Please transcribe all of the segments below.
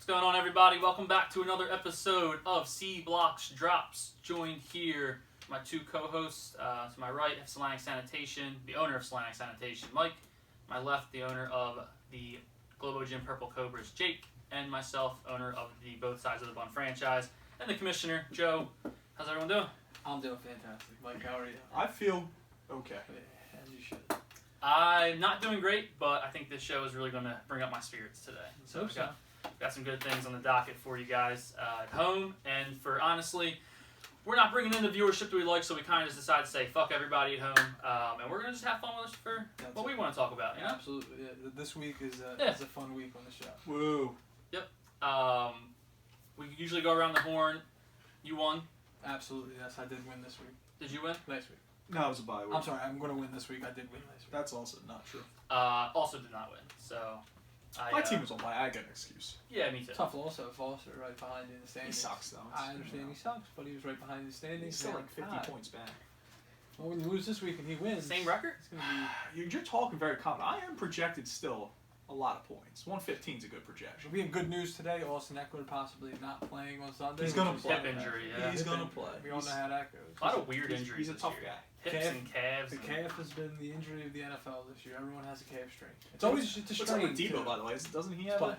going on, everybody? Welcome back to another episode of C Blocks Drops. Joined here, my two co-hosts. To my right, Solanic Sanitation, the owner of Solanic Sanitation, Mike. My left, the owner of the Globo Gym Purple Cobras, Jake. And myself, owner of the Both Sides of the Bun franchise. And the commissioner, Joe. How's everyone doing? I'm doing fantastic. Mike, how are you? I feel okay. As you should. I'm not doing great, but I think this show is really going to bring up my spirits today. So we got some good things on the docket for you guys at home. And for honestly, we're not bringing in the viewership that we like, so we kind of just decided to say fuck everybody at home, and we're going to just have fun with us for what we want to talk about. You know? Absolutely. Yeah. This week is a fun week on the show. Woo. Yep. We usually go around the horn. You won. Absolutely. Yes, I did win this week. Did you win? Last week. No, it was a bye week. I'm sorry. I'm going to win this week. I did win last week. That's also not true. Also did not win. So my team was on bye. I got an excuse. Yeah, me too. Tough loss though. Foster right behind you in the standings. He sucks though. I understand he sucks, but he was right behind the standings. He's still like 50 points back. Well, when you lose this week and he wins, same record. It's going to be. You're talking very confident. I am projected still a lot of points. 115 is a good projection. We have good news today. Austin Eckler possibly not playing on Sunday. He's going to play. Hip injury. Yeah. He's going to play. We all know how that goes. A lot of weird injuries. He's a tough year. guy. Hips and calves. The calf has been the injury of the NFL this year. Everyone has a calf strain. It's always just a strain. What's up with Debo, by the way? Doesn't he have a...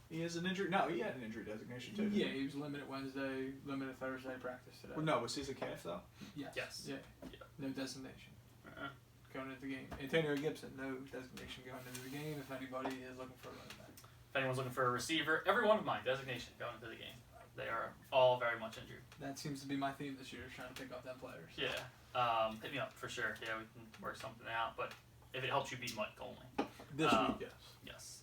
He has an injury? No, he had an injury designation too. Yeah, he was limited Wednesday, limited Thursday practice today. Well, no, was his a calf though? Yes. Yeah. No designation. Uh-uh. Going into the game. Antonio Gibson, no designation going into the game if anybody is looking for a running back. If anyone's looking for a receiver, every one of mine, designation going into the game. They are all very much injured. That seems to be my theme this year, trying to pick up them players. Yeah. Hit me up for sure. Yeah, we can work something out. But if it helps you beat Mike only. This week, yes. Yes.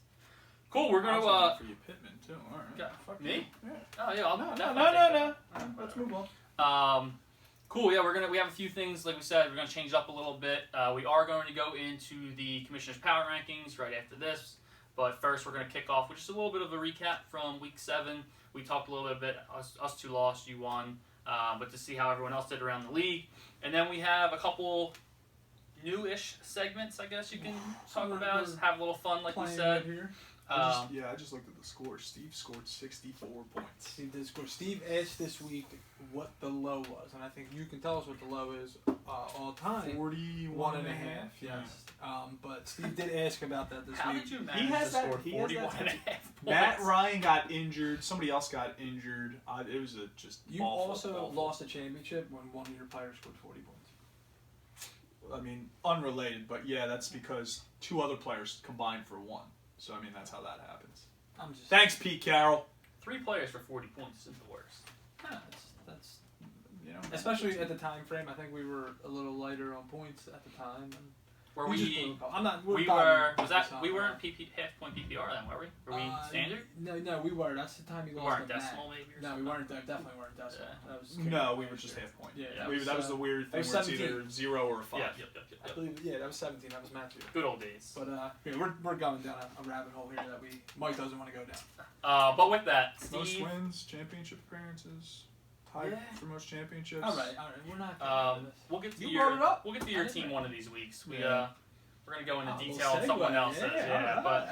Cool. We're gonna for you, Pittman too. All right. Yeah, fuck me? Yeah. Oh yeah. I'll No. Let's move on. Cool. Yeah, we have a few things like we said. We're gonna change it up a little bit. We are going to go into the commissioner's power rankings right after this. But first, we're gonna kick off with just a little bit of a recap from week 7. We talked a little bit. Us two lost. You won. But to see how everyone else did around the league, and then we have a couple new-ish segments. I guess you can talk about. Just have a little fun, like we said. Right here. I just looked at the score. Steve scored 64 points. Steve did score. Steve asked this week what the low was, and I think you can tell us what the low is all time. 41 and a half. Yes. But Steve did ask about that this How week. did you manage to score 41 and a half points? Matt Ryan got injured. Somebody else got injured. It was just You awful, also awful. lost a championship when one of your players scored 40 points. I mean, unrelated, but yeah, that's because 2 other players combined for 1. So, I mean, that's how that happens. Thanks, Pete Carroll. 3 players for 40 points isn't the worst. Yeah, that's especially at the time frame. I think we were a little lighter on points at the time. And Were we? I'm not. We were. Was that? We weren't half point PPR then, were we? Were we standard? No, we were. That's the time you we lost. weren't decimal, maybe. Or no, we weren't. Definitely weren't decimal. Yeah. That was we were just half point. Yeah, that was the weird thing where it's either 0 or a 5. Yeah. I believe. Yeah, that was 17. That was Matthew. Good old days. But we're going down a rabbit hole here that Mike doesn't want to go down. But with that, Steve, most wins, championship appearances. Tied for most championships. All right. We're not. We'll get to We'll get to your team one of these weeks. We're gonna go into Oh, detail. We'll Someone else says, but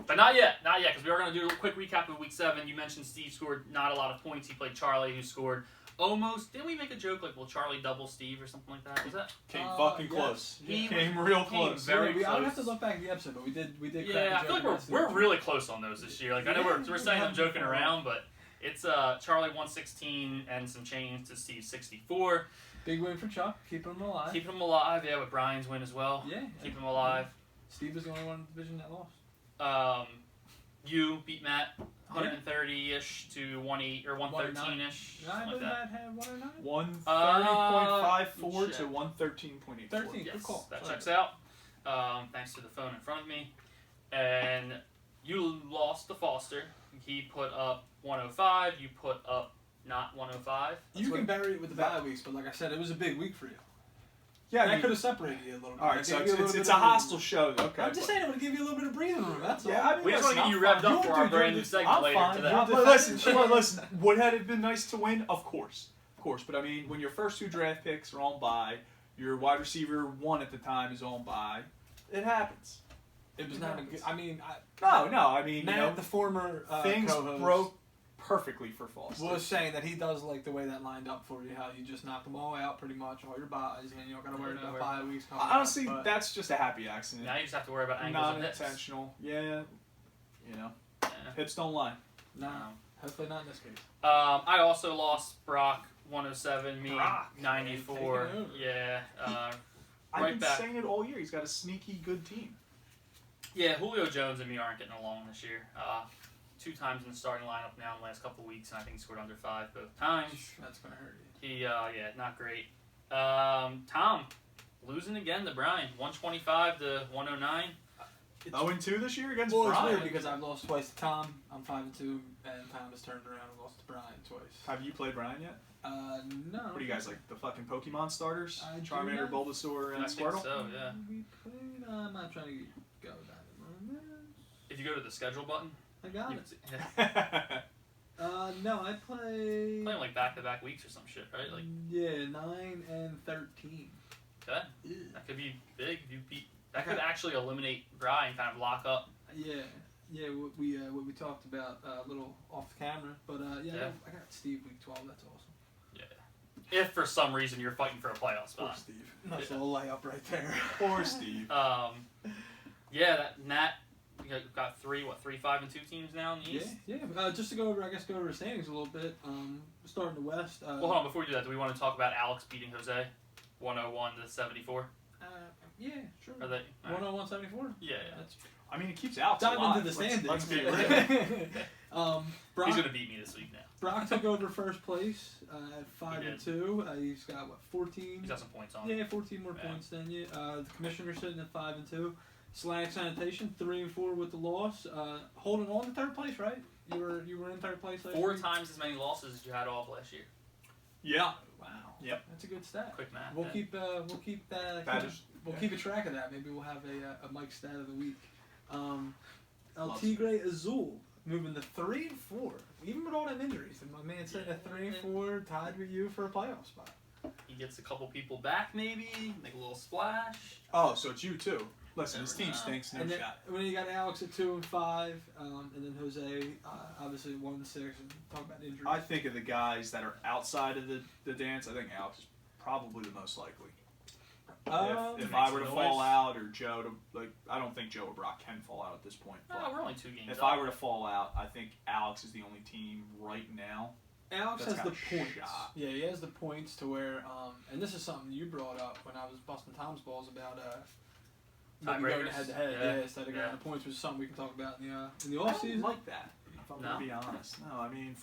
but not yet, because we are gonna do a quick recap of week 7. You mentioned Steve scored not a lot of points. He played Charlie, who scored almost. Didn't we make a joke like, will Charlie double Steve or something like that? Was that? Came fucking close. Yes. He came real close. Very close. I would have to look back at the episode, but we did. Yeah, I feel like we're really close on those this year. Like I know we're saying them joking around, but it's Charlie 116 and some change to Steve 64. Big win for Chuck. Keeping him alive. Keeping him alive, yeah, with Brian's win as well. Yeah. Keep him alive. Steve was the only one in the division that lost. You beat Matt 130-ish to 108 or 113-ish. I believe Matt had 109. 130.54 to 113.84. 13. Yes, Good call. that checks out. Thanks to the phone in front of me. And you lost to Foster. He put up 105. You put up not 105. You can bury it with the bye weeks, but like I said, it was a big week for you. Yeah, that could have separated you a little bit. All right, so it's a hostile show. Okay, I'm just saying it would give you a little bit of breathing room. That's all. I mean, we just want to get you revved up for our brand new segment later today. Listen. Would had it been nice to win? Of course. But I mean, when your first 2 draft picks are on bye, your wide receiver 1 at the time is on bye, it happens. It was not a good. I mean, No. I mean, Matt, the former things co-host, broke perfectly for Foster. was saying that he does like the way that lined up for you, how you just knock them all out pretty much, all your buys, and you don't got to worry about bye weeks coming Honestly, up, that's just a happy accident. Now you just have to worry about angles and hips. Non-intentional. Yeah. Yeah. Hips don't lie. No, hopefully not in this case. I also lost Brock 107, me Brock, 94. taking over. Yeah. I've Right been back. saying it all year. He's got a sneaky good team. Yeah, Julio Jones and me aren't getting along this year. 2 times in the starting lineup now in the last couple of weeks, and I think he scored under 5 both times. That's gonna hurt you. He, not great. Tom, losing again to Brian, 125 to 109. 0-2 this year against Well, it's Brian. weird because I've lost twice to Tom. I'm 5-2, and Tom has turned around and lost to Brian twice. Have you played Brian yet? No. What do you guys like? The fucking Pokemon starters? I do Charmander, not. Bulbasaur, and I think Squirtle? so, yeah. We played. I'm not trying to go down the moment. If you go to the schedule button, I got you it. can see, No, I play. playing like back-to-back weeks or some shit, right? Like, Yeah, 9 and 13. okay. That could be big. If you beat, that could actually eliminate Brian, kind of lock up. Yeah. What we talked about a little off the camera, but yeah. I got Steve week 12. That's awesome. If for some reason you're fighting for a playoff Poor spot. Steve. Nice little layup right there. Poor Steve. Yeah, that Nat got 3, 5 and 2 teams now in the East. Yeah. Just to go over the standings a little bit. Starting the West. Well, hold on. Before we do that, do we want to talk about Alex beating Jose, 101 to 74? Yeah, sure. Are they 101-74. Yeah. That's I mean, it keeps Alex dive alive. into the standings. let's be real. Brock, He's gonna beat me this week now. Brock took over first place at 5 He and 2. He's got 14. He's got some points on. Yeah, 14 more points than you. The commissioner sitting at 5 and 2. Slang Sanitation 3 and 4 with the loss. Holding on to third place, right? You were in third place last 4 week? times as many losses as you had all of last year. Yeah. Wow. Yep. That's a good stat. Quick math. We'll yeah. keep that. That is- We'll keep a track of that. Maybe we'll have a Mike stat of the week. El Love Tigre Azul moving to 3 and 4, even with all them injuries. And my man sitting at 3 and 4, tied with you for a playoff spot. He gets a couple people back, maybe make a little splash. Oh, so it's you too. Listen, his team stinks. No and then shot. when you got Alex at 2 and 5, and then Jose obviously 1 and 6. And talk about injuries. I think of the guys that are outside of the dance. I think Alex is probably the most likely. If I were to fall out, or Joe I don't think Joe or Brock can fall out at this point. Oh, we're only 2 games. If up. I were to fall out, I think Alex is the only team right now. Alex That's has the got a points. shot. Yeah, he has the points to where, and this is something you brought up when I was busting Tom's balls about maybe going Tiebreakers? head to head. Yeah. Instead of going to points, which is something we can talk about in the I off don't season. like that. If I'm No? gonna be honest, no. I mean,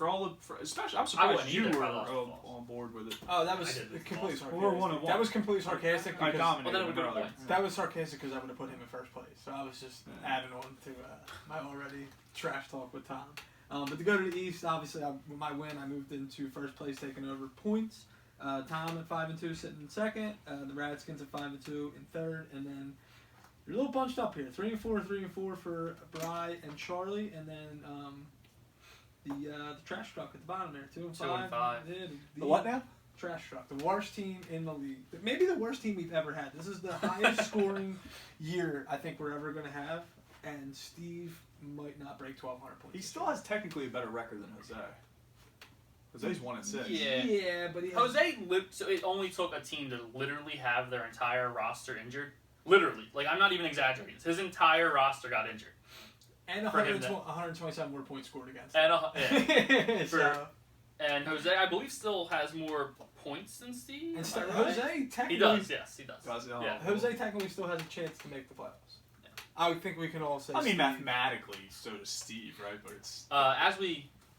especially, I'm I surprised wouldn't you either if were I lost balls. on board with it. Oh, that I was did this completely loss. sarcastic. We're 1-1. That was completely sarcastic. I Because dominated. Well, then it would go to earlier. points. that was sarcastic because I would have put him in first place. So I was just adding on to my already trash talk with Tom. But to go to the East, obviously, with my win, I moved into first place, taking over points. Tom at 5 and 2, sitting in second. The Radskins at 5 and 2 in third, and then you're a little bunched up here. 3 and 4 for Bry and Charlie, and then the trash truck at the bottom there, 2 and 5. 2 and 5. Yeah, The what now? Trash truck, the worst team in the league. Maybe the worst team we've ever had. This is the highest scoring year I think we're ever going to have, and Steve might not break 1,200 points. He still has technically a better record than Jose. Jose's 1 and 6. Yeah. But he has, Jose so it only took a team to literally have their entire roster injured. Literally. Like, I'm not even exaggerating. His entire roster got injured. and for him 127 more points scored against. And So, and Jose, I believe, still has more points than Steve. and Am I right? Jose He technically does, yes, he does. Does he? Oh. Yeah. Jose technically still has a chance to make the playoffs. Yeah. I would think we can all say. I mean, Steve. mathematically, so does Steve, right? But it's As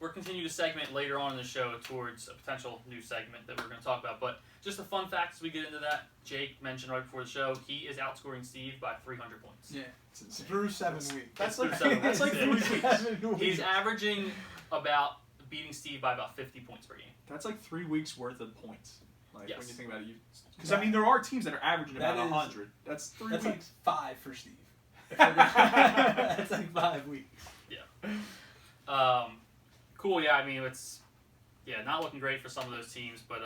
we're continuing to segment later on in the show towards a potential new segment that we're going to talk about, but just a fun fact as we get into that, Jake mentioned right before the show, he is outscoring Steve by 300 points. Yeah, it's insane. through 7 weeks. That's Through like 7 that's like weeks. 3 weeks. 7 weeks. He's averaging about beating Steve by about 50 points per game. That's like 3 weeks worth of points. Like Yes. when you think about it, because I mean there are teams that are averaging That about is- 100. That's 3 That's like weeks. 5 for Steve. That's like 5 weeks. Cool, yeah, I mean, it's not looking great for some of those teams, but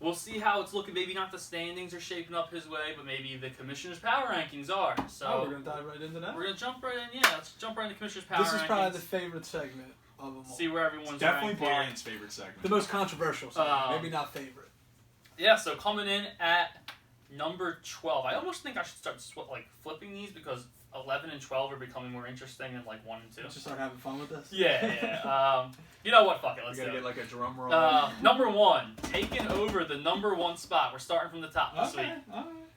we'll see how it's looking. Maybe not the standings are shaping up his way, but maybe the Commissioner's Power Rankings are. So we're going to dive right into that? We're going to jump right in. Yeah, let's jump right into Commissioner's Power Rankings. This is probably the favorite segment of them all. See where everyone's it's definitely ranked Brian's favorite segment. The most controversial segment. Maybe not favorite. Yeah, so coming in at number 12. I almost think I should start flipping these because 11 and 12 are becoming more interesting than 1 and 2. Let's just start having fun with this? Yeah. You know what? Fuck it. Let's do it. You gotta get a drum roll. Number 1, taking over the number 1 spot. We're starting from the top this week.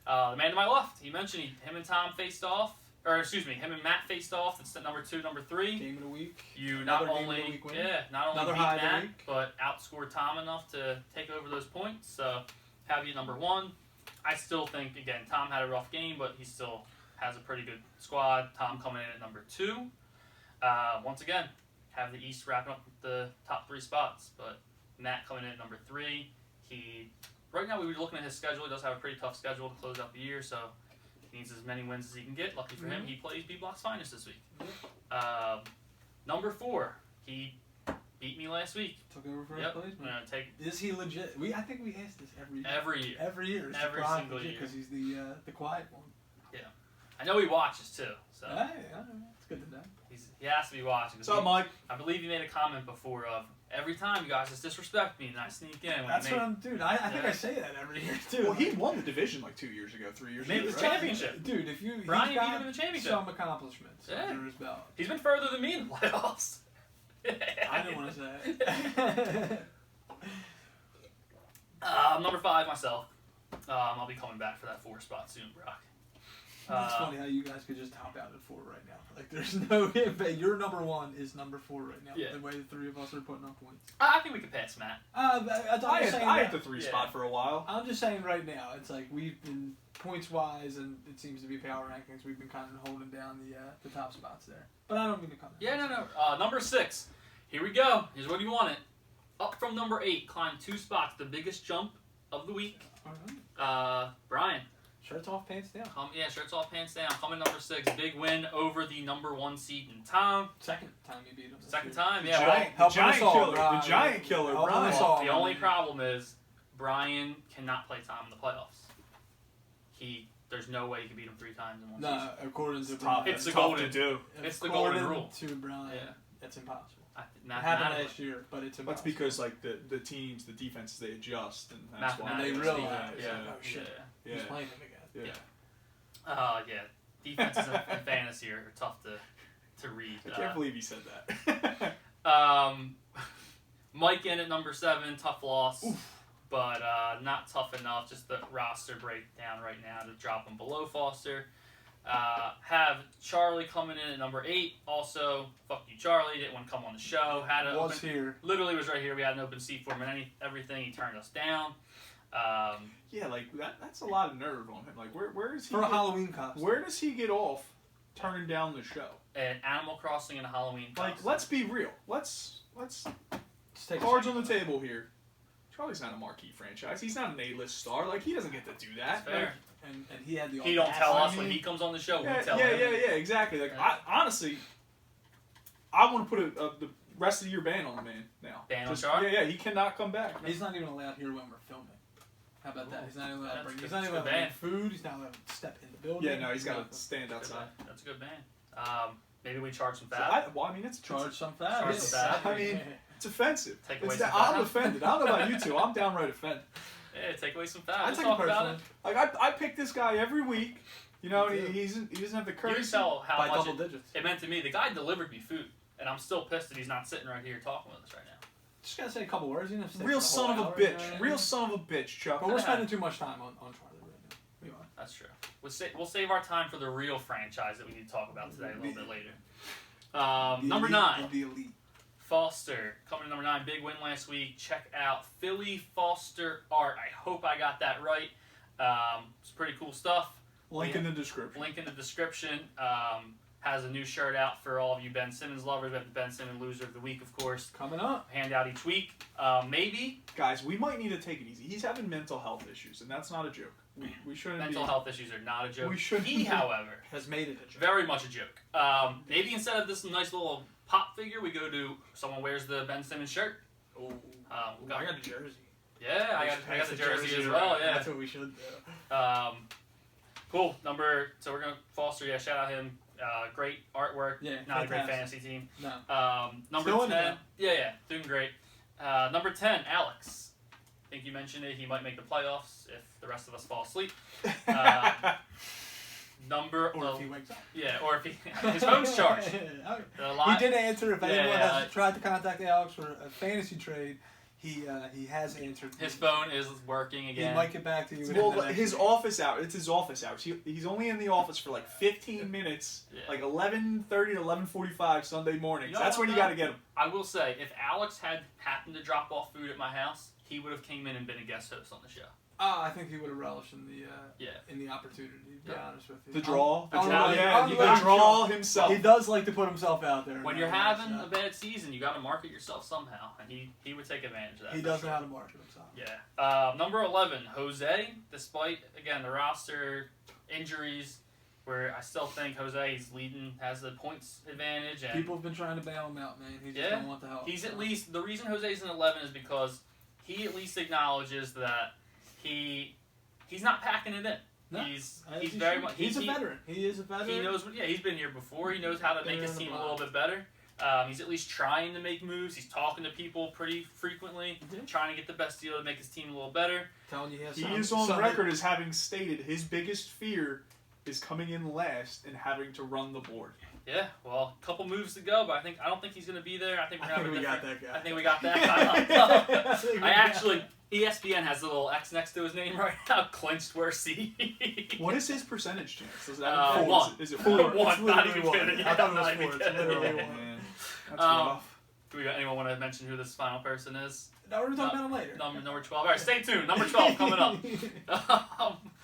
The man to my left, he mentioned him and Tom faced off. Him and Matt faced off. That's number 2, number 3. Game of the week. You Another not game only of the week win. not only Another beat high of the Matt, week. but outscored Tom enough to take over those points. So have you number 1. I still think, again, Tom had a rough game, but he still has a pretty good squad. Tom coming in at number 2. Once again, have the East wrapping up the top 3 spots, but Matt coming in at number 3. Right now we were looking at his schedule. He does have a pretty tough schedule to close out the year, so he needs as many wins as he can get. Lucky for him, he plays B-Block's finest this week. Number 4, he beat me last week. Took over first place. Is he legit? I think we ask this every year. Every year. Every Single year. Because he's the quiet one. Yeah. I know he watches too. So. Hey, it's good to know. He has to be watching. What's up, Mike? I believe he made a comment before of every time you guys just disrespect me and I sneak in. That's what I'm doing. I think I say that every year too. Well, he won the division 2 years ago, 3 years ago. Made the championship. Dude, Brian beat him in the championship. Some accomplishments under his belt. He's been further than me in the playoffs. I didn't want to say it. Number 5, myself. I'll be coming back for that 4 spot soon, Brock. It's funny how you guys could just top out at 4 right now. There's no but your number 1 is number 4 right now. Yeah. The way the 3 of us are putting up points. I think we could pass Matt. I had the 3 spot for a while. I'm just saying right now, it's we've been points wise, and it seems to be power rankings. We've been kind of holding down the top spots there. But I don't mean to come. Yeah, no. Number 6. Here we go. Here's what you want it. Up from number 8, climb 2 spots. The biggest jump of the week. Brian. Shirts off, pants down. Shirts off, pants down. Coming number 6, big win over the number 1 seed in Tom. Second time you beat him. Second time, yeah. The giant killer, Brian. The only problem is Brian cannot play Tom in the playoffs. There's no way he can beat him 3 times in one season. No, according to Brian. It's the golden do. It's the golden rule. To Brian, it's impossible. It happened last year, but it's impossible. That's because the teams, the defenses, they adjust, and that's why they realize. Oh shit. He's playing him again. Defenses in fantasy are tough to read. I can't believe he said that. Mike in at number 7, tough loss. Oof. But not tough enough. Just the roster breakdown right now to drop him below Foster. Have Charlie coming in at number 8. Also, fuck you, Charlie. Didn't want to come on the show. Here. Literally was right here. We had an open seat for him and everything. He turned us down. That's a lot of nerve on him. Where is he for a Halloween costume? Where does he get off turning down the show? An Animal Crossing and a Halloween costume. Let's be real. Let's take cards on the table here. Charlie's not a marquee franchise. He's not an A-list star. He doesn't get to do that. That's fair. And he had the. He don't tell us when he comes on the show. We tell him. Yeah, exactly. Honestly, I want to put the rest of the year ban on the man now. Ban on Charlie? Yeah, he cannot come back. He's not even allowed here when we're filming. How about that? He's not even allowed to bring. He's not even allowed to bring food. He's not allowed to step in the building. Yeah, no, he's got to stand outside. That's a good ban. Maybe we charge some fab. It's charge some fab. I mean, it's offensive. I'm offended. I don't know about you two. I'm downright offended. Yeah, take away some fab. I Let's talk about it. I pick this guy every week. You know, he doesn't have the courage. You can tell how by much double digits. It meant to me. The guy delivered me food, and I'm still pissed that he's not sitting right here talking with us right now. Just gotta say a couple words. Real son of a bitch. Real son of a bitch, Chuck. But we're spending too much time on Charlie right now. We are. That's true. We'll save our time for the real franchise that we need to talk about today a little bit later. Number 9. The elite. Foster coming to number 9. Big win last week. Check out Philly Foster Art. I hope I got that right. It's pretty cool stuff. Link in the description. Has a new shirt out for all of you Ben Simmons lovers. We have the Ben Simmons Loser of the Week, of course. Coming up. Hand out each week. Maybe. Guys, we might need to take it easy. He's having mental health issues, and that's not a joke. We shouldn't Mental health issues are not a joke. We shouldn't He, however, has made it a joke. Very much a joke. Maybe instead of this nice little pop figure, we go to someone wears the Ben Simmons shirt. I got a jersey. Yeah, I got the jersey as well. Yeah, that's what we should do. Cool. So we're gonna Foster. Yeah, shout out him. Great artwork. Yeah, not fantastic. a great fantasy team. No. Number Still 10. Yeah, doing great. Number 10, Alex. I think you mentioned it. He might make the playoffs if the rest of us fall asleep. Or if he wakes up. Yeah, or if his phone's charged. He did answer. If anyone has tried to contact Alex for a fantasy trade, he has answered. His phone is working again. He might get back to you. Well, his office hours. It's his office hours. He's only in the office for like 15 minutes, like 11:30 to 11:45 Sunday mornings. That's when you got to get him. I will say, if Alex had happened to drop off food at my house, he would have came in and been a guest host on the show. I think he would have relished in the opportunity. To be honest with you, The draw, the draw himself. He does like to put himself out there. When you're having a bad season, you got to market yourself somehow, and he would take advantage of that. He does know how to market himself. Yeah. Number 11, Jose. Despite again the roster injuries, where I still think Jose is leading, has the points advantage. And people have been trying to bail him out, man. He just don't want the help. He's at least the reason Jose's in 11 is because he at least acknowledges that he's not packing it in. No, he's very much. He's a veteran. He is a veteran. He knows. He's been here before. He knows how to make his team a little bit better. He's at least trying to make moves. He's talking to people pretty frequently, trying to get the best deal to make his team a little better. Telling you he is on record as having stated his biggest fear is coming in last and having to run the board. Yeah, well, a couple moves to go, but I don't think he's going to be there. I think we got that guy. I think we got that guy. ESPN has a little X next to his name right now. Clinched worst seed. What is his percentage chance? Is that 1? Is it 4? 1. Not even kidding. I thought it was 4. It's literally 1. That's rough. Do anyone want to mention who this final person is? No, we're going to talk about him later. Number 12. All right, stay tuned. Number 12 coming up.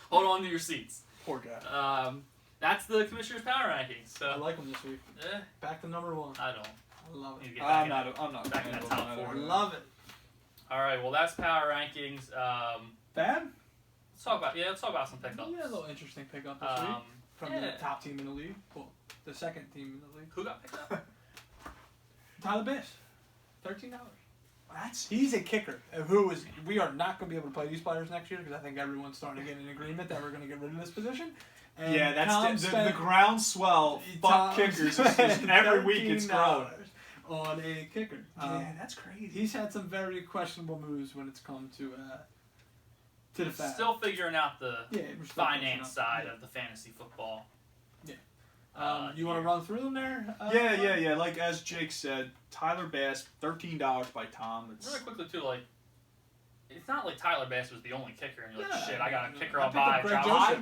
Hold on to your seats. Poor guy. That's the Commissioner's Power Rankings. So. I like him this week. Back to number 1. I don't. I love it. I'm not back in that top 4. I love it. All right, well that's Power Rankings. Bad? Let's talk about some pickups. Yeah, a little interesting pickup this week from the top team in the league. Well, the second team in the league. Who got picked up? Tyler Bass, $13. He's a kicker. We are not going to be able to play these players next year because I think everyone's starting to get an agreement that we're going to get rid of this position. And that's the groundswell. Fuck kickers. Every week it's growing. On a kicker. That's crazy. He's had some very questionable moves when it's come to the fact. Still figuring out the finance side of the fantasy football. Yeah. You want to run through them there? Yeah. Like as Jake said, Tyler Bass, $13 by Tom. It's really quickly too, like it's not like Tyler Bass was the only kicker, and you're like, shit, I got a kicker I'll buy. I'm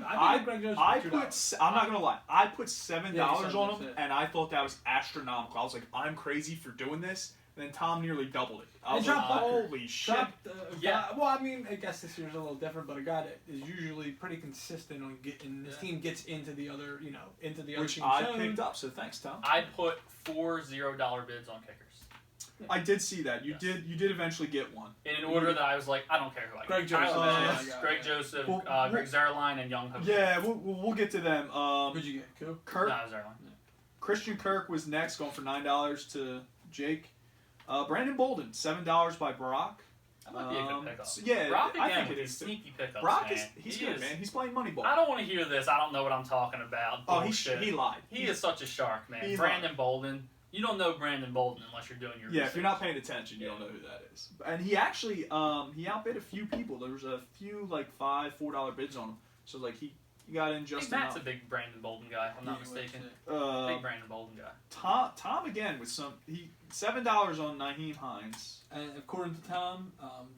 not gonna lie. I put $7 on him, and I thought that was astronomical. I was like, I'm crazy for doing this. And then Tom nearly doubled it. I was like, holy shit. Well, I mean, I guess this year's a little different, but a guy that is usually pretty consistent on getting his team gets into the other, Which I picked up. So thanks, Tom. I put 4 $0 bids on kickers. I did see that. You did eventually get one. In an order that I was like, I don't care who I get. Greg Joseph, Greg Zerline, and Young Jose. Yeah, we'll get to them. Who'd you get? Cool. Kirk. No, Zerline. Yeah. Christian Kirk was next, going for $9 to Jake. Brandon Bolden, $7 by Brock. That might be a good pickup. Yeah, Brock I again think with it is. Sneaky pickups. Brock man. He's good, man. He's playing Moneyball. I don't want to hear this. I don't know what I'm talking about. Oh, he lied. He is such a shark, man. Brandon Bolden. You don't know Brandon Bolden unless you're doing your research. If you're not paying attention, you don't know who that is. And he actually he outbid a few people. There was a few like $4 bids on him. So like he got in just enough. Matt's a big Brandon Bolden guy, if I'm not mistaken. Big Brandon Bolden guy. Tom again with $7 on Naheem Hines. And according to Tom,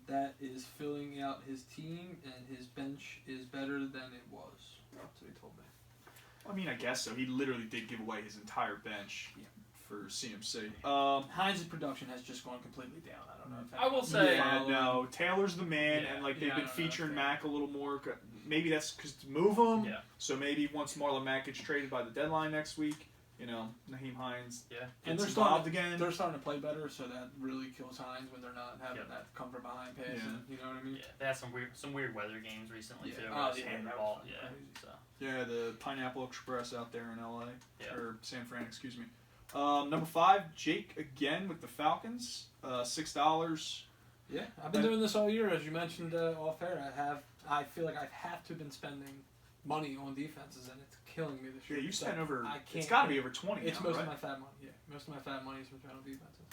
that is filling out his team, and his bench is better than it was. That's what he told me. I mean, I guess so. He literally did give away his entire bench for CMC. Hines' production has just gone completely down. I don't know if I will say... no. Taylor's the man, and like they've been featuring Mack a little more. Maybe that's because to move him. Yeah. So maybe once Marlon Mack gets traded by the deadline next week, Naheem Hines and they're involved again. They're starting to play better, so that really kills Hines when they're not having that come from behind pass. Yeah. You know what I mean? Yeah, they had some weird weather games recently too. The Pineapple Express out there in LA or San Fran, excuse me. Number 5, Jake again with the Falcons, $6. Yeah, I've been doing this all year, as you mentioned off air. I feel like I have to have been spending money on defenses, and it's killing me this year. Yeah, you spent over. I It's got to be over 20. It's now, most right? of my fat money. Yeah, most of my fat money is from on defenses.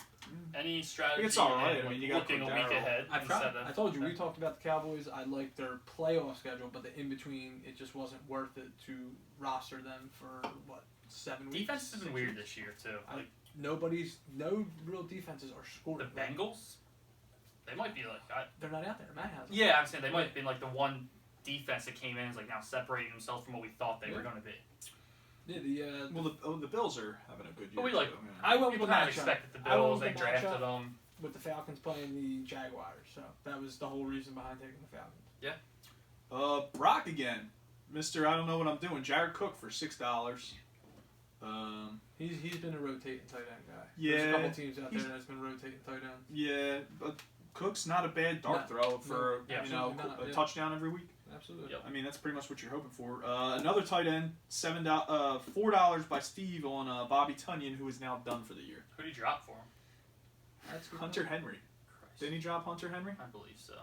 Any strategy? It's all right. in, I mean, you got looking a week Cordero. ahead. I've tried. instead of- I told you we talked about the Cowboys. I liked their playoff schedule, but the in between, it just wasn't worth it to roster them for 7 weeks. Defense has been 6 weird weeks? this year too. Like No real defenses are scoring. the Bengals, they might be like. They're not out there. Matt has them. Yeah, I'm saying they might have been like the one defense that came in is like now separating themselves from what we thought they were going to be. Yeah, Well, the Bills are having a good year. But we like- too, I went with People the kind of matchup. expected the I went Bills. with They the drafted matchup. them. With the Falcons playing the Jaguars, so that was the whole reason behind taking the Falcons. Brock again, Mister. I don't know what I'm doing. Jared Cook for $6. He's been a rotating tight end guy. Yeah, There's a couple teams out there that's been rotating tight ends. Yeah, but Cook's not a bad dart throw for Yeah, absolutely not, a yeah. touchdown every week. Absolutely. Yep. I mean, that's pretty much what you're hoping for. Another tight end, $4 by Steve on Bobby Tunyon, who is now done for the year. Who did he drop for him? That's good. Hunter Henry. Christ. Didn't he drop Hunter Henry? I believe so.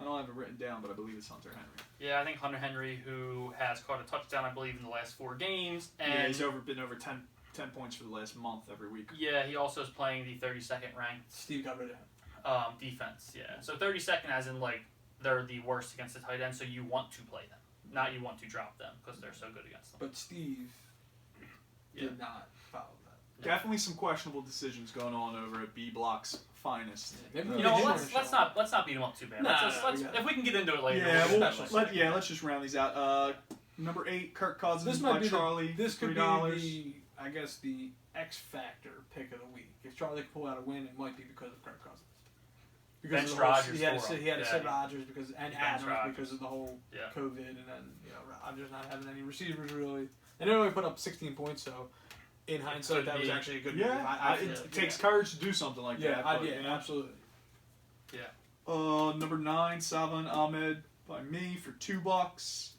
I don't have it written down, but I believe it's Hunter Henry. Yeah, I think Hunter Henry, who has caught a touchdown, I believe, in the last 4 games, and Yeah, he's been over 10 points for the last month every week. yeah, he also is playing the 32nd ranked Steve got rid of him. defense. Yeah, so 32nd, as in like they're the worst against the tight end, so you want to play them, not you want to drop them because they're so good against them. But Steve did not follow that. Definitely some questionable decisions going on over at B Block's finest. Maybe You we know, did let's not beat him up too bad. Nah, Let's we got it. if we can get into it later. Yeah, we'll well, get special. let's just round these out. Number 8, Kirk Cousins This by might be Charlie. this could $3. be the X factor pick of the week. If Charlie could pull out a win, it might be because of Kirk Cousins. Bench of the whole- Rodgers he had for to him. he had to Yeah, sit he- Rodgers and Adams Rodgers. because of the whole Yeah. COVID, and then Rodgers not having any receivers really. And they only put up 16 points, so in hindsight, could that was be. actually a good move. Yeah, it takes courage to do something like that. But, you know. absolutely. Number 9, Salvan Ahmed by me for $2.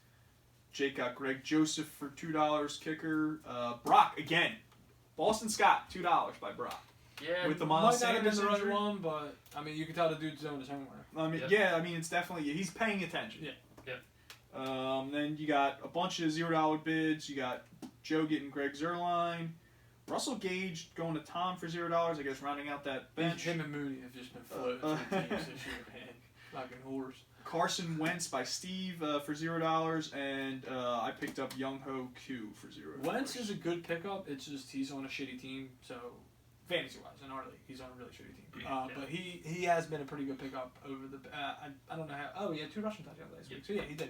Jake got Greg Joseph for $2. Kicker. Brock again. Boston Scott, $2 by Brock. Yeah, With the Might Miles not have been Sanders the right injury. one, but I mean, you can tell the dude's doing his homework. I mean, Yep. I mean, it's definitely he's paying attention. Yeah. Then you got a bunch of $0 bids. You got Joe getting Greg Zerline, Russell Gage going to Tom for $0. I guess rounding out that bench. Him and Mooney have just been floating to the teams this year, man. Fucking horse. Carson Wentz by Steve for $0, and I picked up Young Ho Q for $0. Wentz is a good pickup. It's just he's on a shitty team, so fantasy wise in our league, he's on a really shitty team. But he has been a pretty good pickup over the. I don't know how. Oh, he had 2 rushing touchdowns last week. So yeah, he did.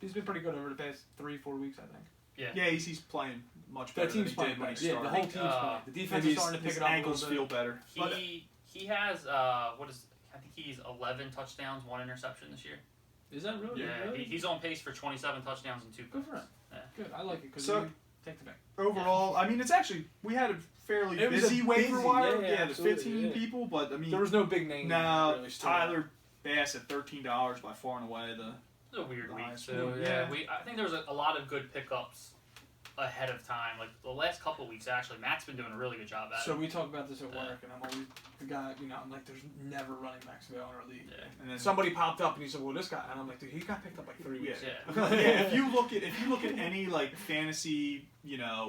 He's been pretty good over the past 3-4 weeks, I think. Yeah, he's playing much better That team's than he did playing when better. he Yeah, started. the whole team's playing. The defense is starting to pick his it up a ankles little bit. feel better. He has I think he's 11 touchdowns, 1 interception this year. Is that really? Yeah, Really? he's on pace for 27 touchdowns and 2 Good for him. Yeah. Good. I like it because So- you take the back. Overall, I mean, it's actually we had a fairly It was busy a waiver busy- wire. yeah, Yeah, the absolutely, 15 yeah. people, but I mean, There was no big name. no, really stood out. Tyler Bass at $13 by far and away the. It was a weird week Nice too. week, Yeah, yeah. I think there was a lot of good pickups ahead of time. Like the last couple of weeks, actually, Matt's been doing a really good job at So it. we talk about this at work, and I'm always the guy. I'm like, there's never running backs available in our league. Yeah. And then Somebody popped up and he said, "Well, this guy," and I'm like, "Dude, he got picked up like 3 weeks Yeah. ago." yeah, if you look at any like fantasy,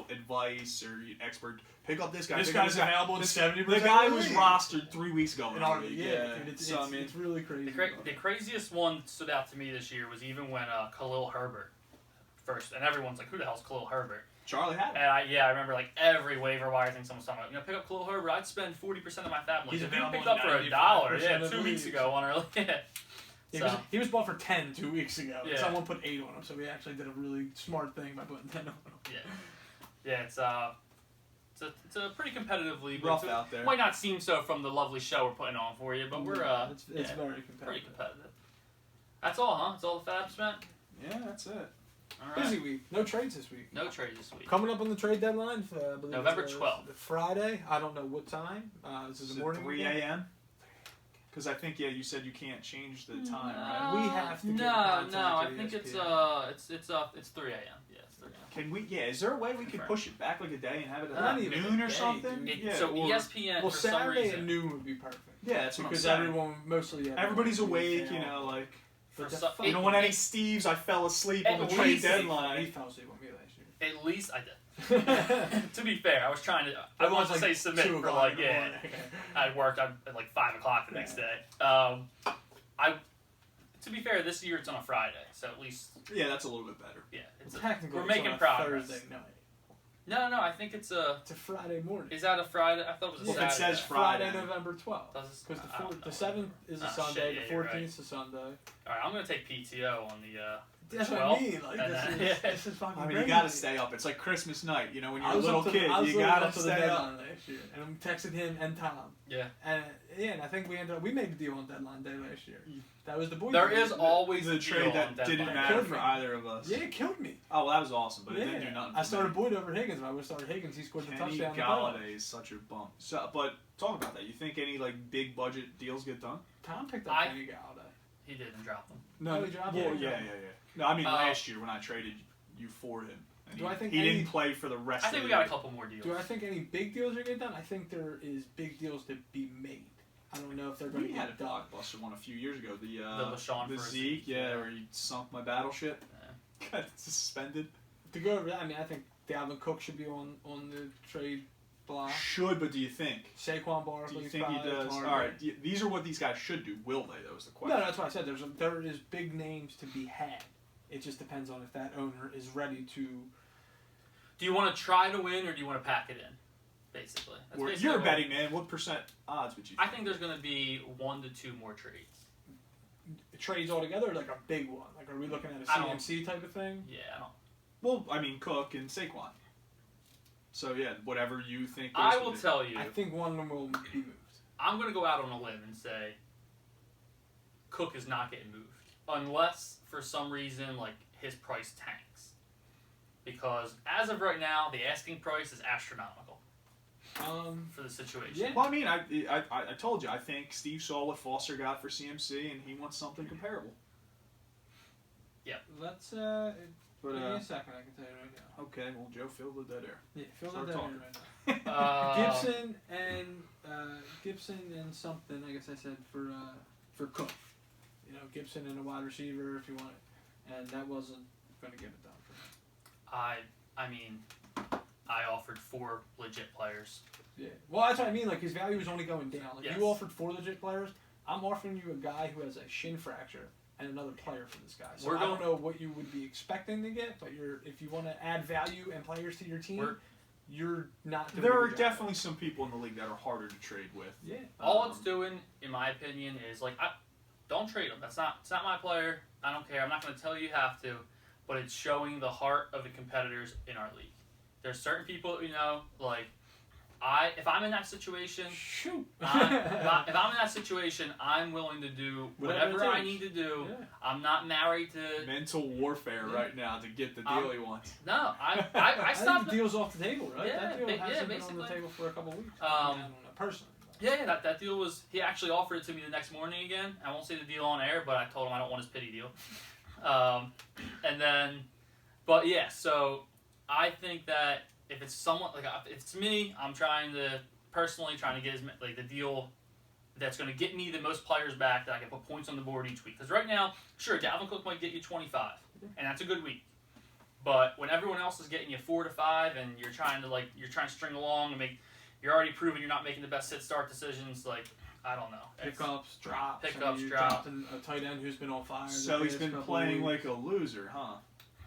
advice or expert, pick up this guy. This pick up guy's available in 70%. The guy of the was league. rostered 3 weeks ago in our league. league. Yeah, dude, So I mean, it's really crazy. The craziest one stood out to me this year was even when Khalil Herbert first, and everyone's like, "Who the hell's Khalil Herbert?" Charlie had it. And I remember like every waiver wire thing someone's talking about. Pick up Khalil Herbert. I'd spend 40% of my family. He's If you available picked in up for $1, 95% of 2 the weeks leagues. ago on our yeah. So, He was bought for 10 2 weeks ago. And Yeah. someone put 8 on him, so we actually did a really smart thing by putting 10 on him. yeah, it's a pretty competitive league. Rough It out there. might not seem so from the lovely show we're putting on for you, but we're it's very pretty competitive. competitive. That's all, huh? That's all the Fab spent. Yeah, that's it. All right. Busy week. No trades this week. No trades this week. Coming up on the trade deadline, I believe November it's, 12th. Friday. I don't know what time. This is Is the it morning. 3 game. a.m.? Because I think you said you can't change the time, right? We have to get No, I think it's 3 a.m. Yeah, it's 3 a.m. Can we? Yeah, is there a way we could push it back like a day and have it at Not even noon a or day, something? dude. So ESPN Well, for some Saturday reason. at noon would be perfect. Yeah, that's what Because I'm saying. Everybody's awake, you know, like. For the some, fuck- You don't want any Steves. I fell asleep on the At trade least- He deadline. fell asleep on me last year. At least I did. To be fair, I was trying to. I wanted to say submit for like I worked at like 5 o'clock the next day. To be fair, this year it's on a Friday, so at least Yeah, that's a little bit better. yeah, Technically, we're it's making on a progress. Thursday night. No, I think it's a. It's a Friday morning. Is that a Friday? I thought it was a Well, if it Saturday. says Friday. November 12th. Because I don't the know. 7th is a Oh, Sunday, shit, the yeah, 14th you're is a Sunday. All right, I'm gonna take PTO on the. That's 12th, what I mean. Like, and this is fucking I mean, crazy. you gotta stay up. It's like Christmas night, you know, when you're a little kid. I was You gotta up to the stay up. deadline last year, and I'm texting him and Tom. Yeah. And I think we made the deal on deadline day last year. That was the boy. There deal. is always The a trade deal that on didn't deadline. matter Killed for me. either of us. Yeah, it killed me. Oh, well, that was awesome, but it Yeah. didn't do nothing. I for started me. Boyd over Higgins. If I would have started Higgins, he scored the Kenny touchdown. Galladay is such a bump. So, but talk about that. You think any like big budget deals get done? Tom picked up Kenny Galladay. He didn't drop them. No, he dropped Well, him. yeah. No, I mean last year when I traded you for him. And Do I think he any- didn't play for the rest I of the think we year. got a couple more deals. Do I think any big deals are getting done? I think there is big deals to be made. I don't know if they're going to We had a get done. blockbuster one a few years ago. The LaShawn the for Zeke, Zeke, yeah. where he sunk my battleship. Got suspended. To go over that, I mean, I think Dalvin Cook should be on the trade block. Should, but do you think? Saquon Do Barkley. you think he does? All right. These are what these guys should do. Will they? That was the question. No, that's why I said there is big names to be had. It just depends on if that owner is ready to. Do you want to try to win or do you want to pack it in? Basically. That's Or, basically you're a what- betting man. What percent odds would you? I think there's going to be 1 to 2 more trades. Trades altogether, like a big one. Like, are we looking at a I don't- CMC type of thing? Yeah, I don't. Well, I mean Cook and Saquon. So yeah, whatever you think. I will tell you. I think one of them will be moved. I'm going to go out on a limb and say Cook is not getting moved. Unless, for some reason, like, his price tanks. Because, as of right now, the asking price is astronomical for the situation. Yeah. Well, I mean, I told you. I think Steve saw what Foster got for CMC, and he wants something comparable. Let's But give me a second. I can tell you right now. okay, well, Joe, fill the dead air. Yeah, fill Start that down talking. right now. Uh, Gibson and something. I guess I said for Cook. You know, Gibson and a wide receiver if you want it, and that wasn't going to get it done for him. I mean, I offered 4 legit players. Yeah. Well, that's what I mean. Like, his value is only going down. Like, Yes. you offered 4 legit players. I'm offering you a guy who has a shin fracture and another player for this guy. So I don't know what you would be expecting to get, but if you want to add value and players to your team, you're not doing There a are good job. definitely some people in the league that are harder to trade with. Yeah. All it's doing, in my opinion, is like, don't trade him. It's not my player. I don't care. I'm not going to tell you have to, but it's showing the heart of the competitors in our league. There's certain people that we know, like, if I'm in that situation, Shoot. if I'm in that situation, I'm willing to do whatever I need to do. Yeah. I'm not married to. Mental warfare right now to get the deal he wants. No, I I stopped. think the deal's off the table, right? Yeah, That deal hasn't been on the basically. table for a couple of weeks. I don't know, personally. Yeah, that deal was. He actually offered it to me the next morning again. I won't say the deal on air, but I told him I don't want his pity deal. And then, but yeah, so I think that if it's someone like if it's me, I'm trying to get the deal that's going to get me the most players back that I can put points on the board each week. Because right now, sure, Dalvin Cook might get you 25, and that's a good week. But when everyone else is getting you 4 to 5, and you're trying to string along and you're already proving you're not making the best sit-start decisions. Like, I don't know. Pickups, drops. Pickups, you drops. dropped a tight end who's been on fire. So he's been playing like a loser, huh?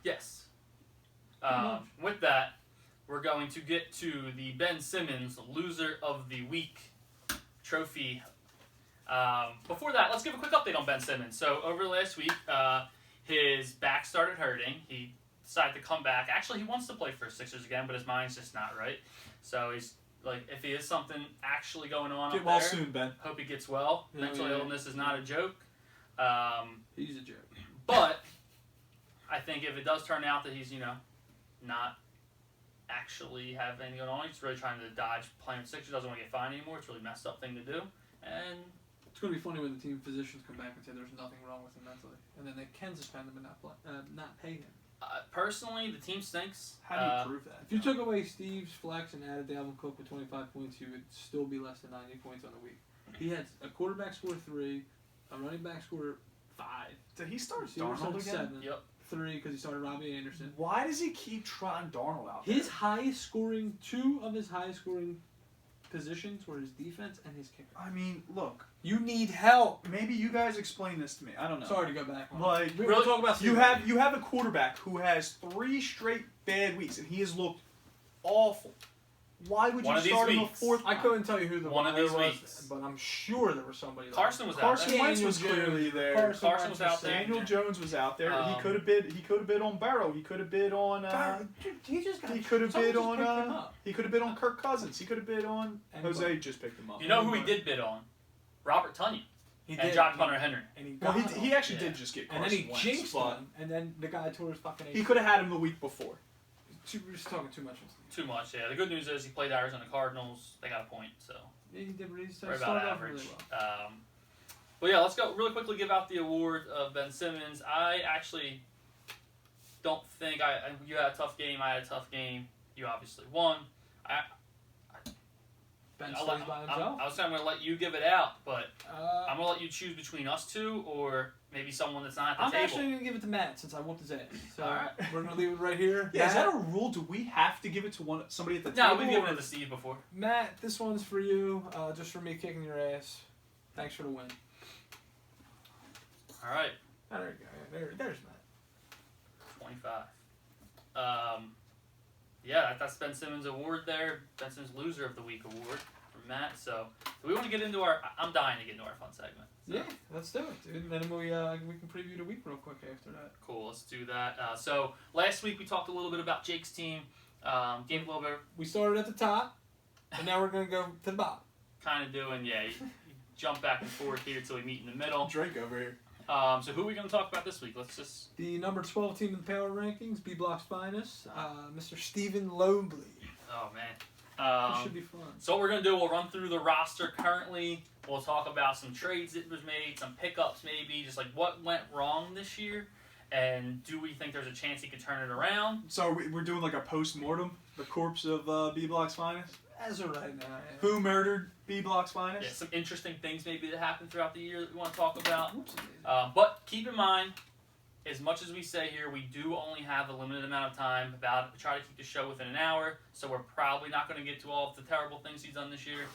Yes. With that, we're going to get to the Ben Simmons Loser of the Week trophy. Before that, let's give a quick update on Ben Simmons. So over the last week, his back started hurting. He decided to come back. Actually, he wants to play for Sixers again, but his mind's just not right. So he's like, if he has something actually going on Get up well there, soon, Ben. hope he gets well. Yeah, Mental yeah. illness is not a joke. He's a joke. But I think if it does turn out that he's, not actually have anything going on, he's really trying to dodge playing with Sixers, doesn't want to get fined anymore. It's a really messed up thing to do. And It's going to be funny when the team physicians come back and say there's nothing wrong with him mentally, and then they can suspend him and not pay him. Personally, the team stinks. How do you prove that? If you took away Steve's flex and added Dalvin Cook with 25 points, he would still be less than 90 points on the week. He had a quarterback score 3, a running back score 5. Did he start Receiver Darnold started again? 7. Yep. 3 because he started Robbie Anderson. Why does he keep trying Darnold out there? His highest scoring, 2 of his highest scoring positions were his defense and his kicker. I mean, look. You need help. Maybe you guys explain this to me. I don't know. Sorry to go back. Like, we'll talk about you have a quarterback who has 3 straight bad weeks, and he has looked awful. Why would you start him a 4th? I couldn't tell you who the one of these was, weeks, but I'm sure there was somebody. Carson was out Carson there. Wentz was clearly there. Carson was out there. Daniel Jones was out there. He could have bid on Burrow. He could have bid on. He could have bid on. He could have bid on Kirk Cousins. He could have bid on. Jose just picked him up. You know who he did bid on? Robert Tunyon. And John Hunter Henry. And he actually did just get Carson and then he Wentz, jinxed him, and then the guy tore his fucking. He could have had him the week before. We're just talking too much. Too much, yeah. The good news is he played Arizona Cardinals. They got a point, so. Yeah, he did. Right about average. Really well. But yeah, let's go really quickly give out the award of Ben Simmons. I actually don't think you had a tough game. I had a tough game. You obviously won. Ben stays by himself. I was going to let you give it out, but I'm going to let you choose between us two or maybe someone that's not at the table. I'm actually going to give it to Matt since I whooped his ass. So all right. We're going to leave it right here. Yeah, Matt, is that a rule? Do we have to give it to somebody at the table? No, we've given it to Steve before. Matt, this one's for you, just for me kicking your ass. Thanks for the win. All right. Oh, there you go. There's Matt. 25. Yeah, that's Ben Simmons' award there. Ben Simmons Loser of the Week award from Matt. So, do we want to get into I'm dying to get into our fun segment. So. Yeah, let's do it, dude. And then we can preview the week real quick after that. Cool, let's do that. So, last week we talked a little bit about Jake's team. Gave a little bit. We started at the top, and now we're going to go to the bottom. Kind of doing, you jump back and forth here until we meet in the middle. Drake over here. So who are we going to talk about this week? Let's just... The number 12 team in the power rankings, B Block's finest, Mr. Stephen Lobley. Oh, man. This should be fun. So what we're going to do, we'll run through the roster currently. We'll talk about some trades that was made, some pickups maybe, just like what went wrong this year, and do we think there's a chance he can turn it around? So we're doing like a post-mortem, the corpse of B Block's finest? As of right now, yeah. Who murdered B Block's finest? Yeah, some interesting things maybe that happened throughout the year that we want to talk about. But keep in mind, as much as we say here, we do only have a limited amount of time. We try to keep the show within an hour, so we're probably not going to get to all of the terrible things he's done this year.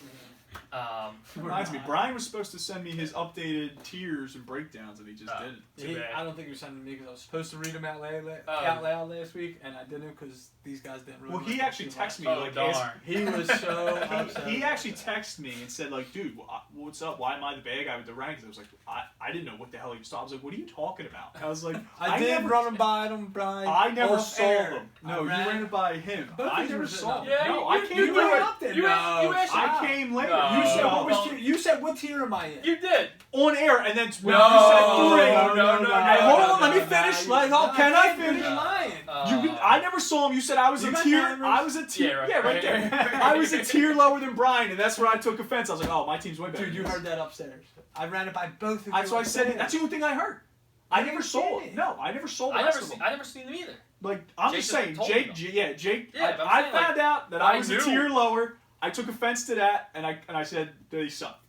Reminds me, Brian was supposed to send me his updated tiers and breakdowns, and he just didn't. I don't think he was sending me because I was supposed to read them out loud last week, and I didn't because these guys didn't really. Well, he actually texted me. He was so upset. He actually texted me and said, like, dude, what's up? Why am I the bad guy with the rankings? I was like, I didn't know what the hell he was talking. I was like, what are you talking about? I was like, I did run them by them, Brian. I never saw them. No, you ran it by him. I never saw them. Yeah, no, I came you later. up there. I came later. You said what tier am I in? You did. On air, and then when you said 3. No. Hold on, let me finish. Can I finish? Lying. I never saw him. You said I was a tier. Yeah, right there. I was a tier lower than Brian, and that's where I took offense. I was like, oh, my team's way better. Dude, you heard that upstairs. I ran it by both of you. That's why I said it. That's the only thing I heard. I never saw it. No, I never saw the rest of them. I never seen them either. Like, I'm just saying, Jake. Yeah, I found out that I was a tier lower. I took offense to that, and I said they suck.